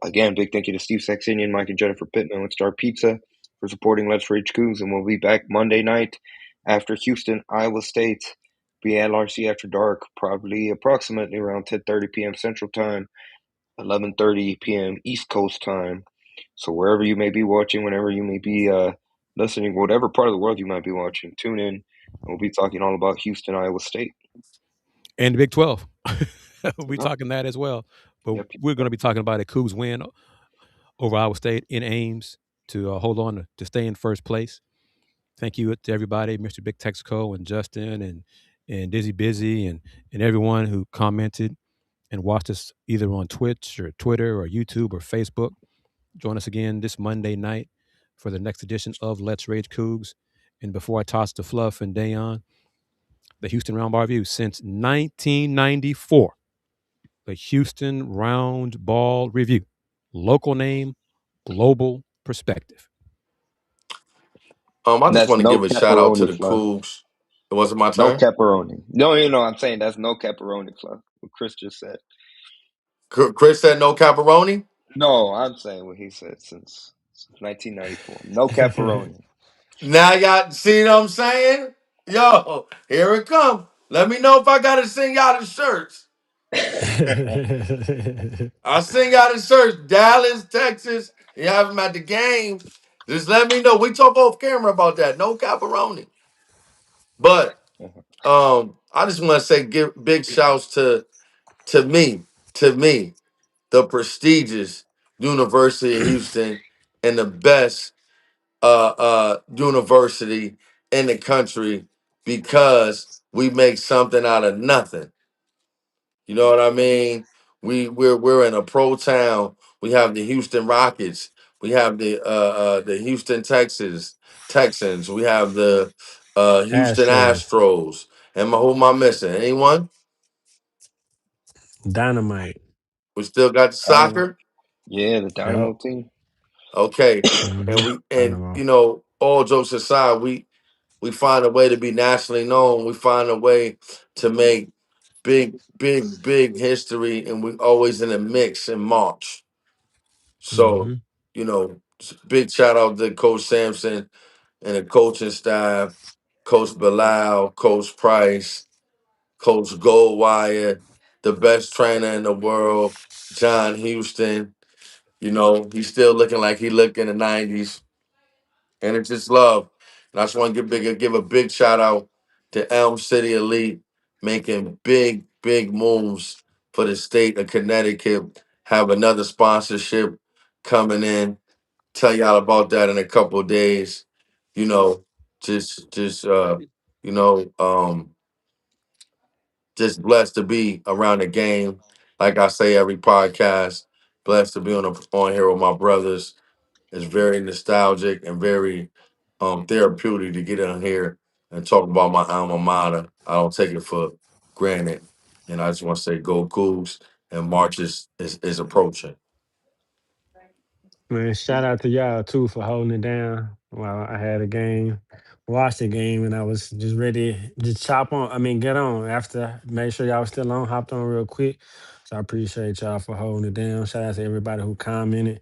Again, big thank you to Steve Saxenian, Mike and Jennifer Pittman with Star Pizza for supporting Let's Rage Coogs, and we'll be back Monday night after Houston, Iowa State. Be at LRC After Dark, probably approximately around 10:30 p.m. Central Time, 11:30 p.m. East Coast Time. So wherever you may be watching, whenever you may be listening, whatever part of the world you might be watching, tune in. We'll be talking all about Houston, Iowa State. And the Big 12. We'll be Yep. talking that as well. But Yep. we're going to be talking about a Cougs win over Iowa State in Ames to hold on to stay in first place. Thank you to everybody, Mr. Big Texaco and Justin and Dizzy Busy and everyone who commented and watched us either on Twitch or Twitter or YouTube or Facebook. Join us again this Monday night for the next edition of Let's Rage Coogs. And before I toss to Fluff and Dayon, the Houston Round Bar Review since 1994. The Houston Round Ball Review. Local name, global perspective. I just That's want to no give a shout out to pepperoni, the Fluff. Cougs. It wasn't my No turn. pepperoni. No, I'm saying that's no pepperoni, Fluff. What Chris just said. Chris said no caparoni. No, I'm saying what he said since 1994. No pepperoni. Now y'all see what I'm saying? Yo, here it come. Let me know if I gotta sing y'all the shirts. I'll sing y'all the shirts. Dallas, Texas. You have them at the game. Just let me know. We talk off camera about that. No caparoni. But I just want to say give big shouts to me, the prestigious University of Houston and the best university in the country because we make something out of nothing. You know what I mean? We're in a pro town. We have the Houston Rockets. We have the Houston Texans. We have the Houston Astros, Astros. Who am I missing? Anyone? Dynamite. We still got the Dynamo. soccer. Yeah, the Yep. Dynamo team. Okay, Mm-hmm. and Dynamo. all jokes aside, we find a way to be nationally known. We find a way to make big history, and we always in the mix in March. So, Mm-hmm. big shout out to Coach Samson and the coaching staff, Coach Bilal, Coach Price, Coach Goldwire, the best trainer in the world, John Houston. He's still looking like he looked in the 90s. And it's just love. And I just want to give a big shout out to Elm City Elite making big moves for the state of Connecticut. Have another sponsorship coming in. Tell y'all about that in a couple of days. You know, just you know, um, just blessed to be around the game. Like I say every podcast, blessed to be on here with my brothers. It's very nostalgic and very therapeutic to get on here and talk about my alma mater. I don't take it for granted. And I just want to say go Cougs, and March is approaching. Man, shout out to y'all too for holding it down while I had a game, watched the game, and I was just ready to chop on. I mean, get on after. Make sure y'all was still on. Hopped on real quick. So I appreciate y'all for holding it down. Shout out to everybody who commented.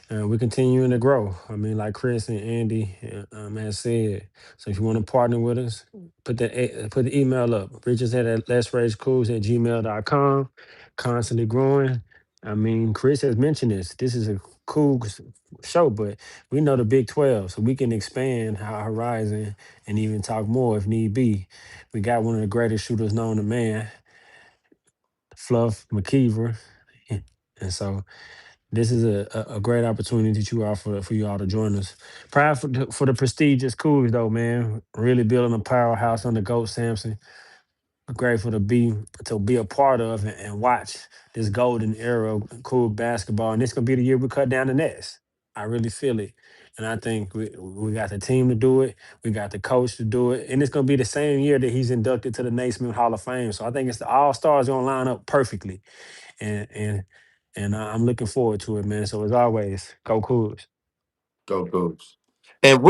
We're continuing to grow. I mean, like Chris and Andy has said. So if you want to partner with us, put the email up. Richard said at let'sragecoogs@gmail.com. Constantly growing. I mean, Chris has mentioned this. This is a Cougs show, but we know the Big 12, so we can expand our horizon and even talk more if need be. We got one of the greatest shooters known to man, Fluff McKiver. And so this is a great opportunity that you are for you all to join us. Proud for the prestigious Cougars though, man. Really building a powerhouse under Coach Samson. Grateful to be a part of and watch this golden era of cool basketball. And this gonna be the year we cut down the nets. I really feel it. And I think we got the team to do it. We got the coach to do it. And it's gonna be the same year that he's inducted to the Naismith Hall of Fame. So I think it's the all stars gonna line up perfectly and and I'm looking forward to it, man. So as always, go Cougs. Go Cougs. And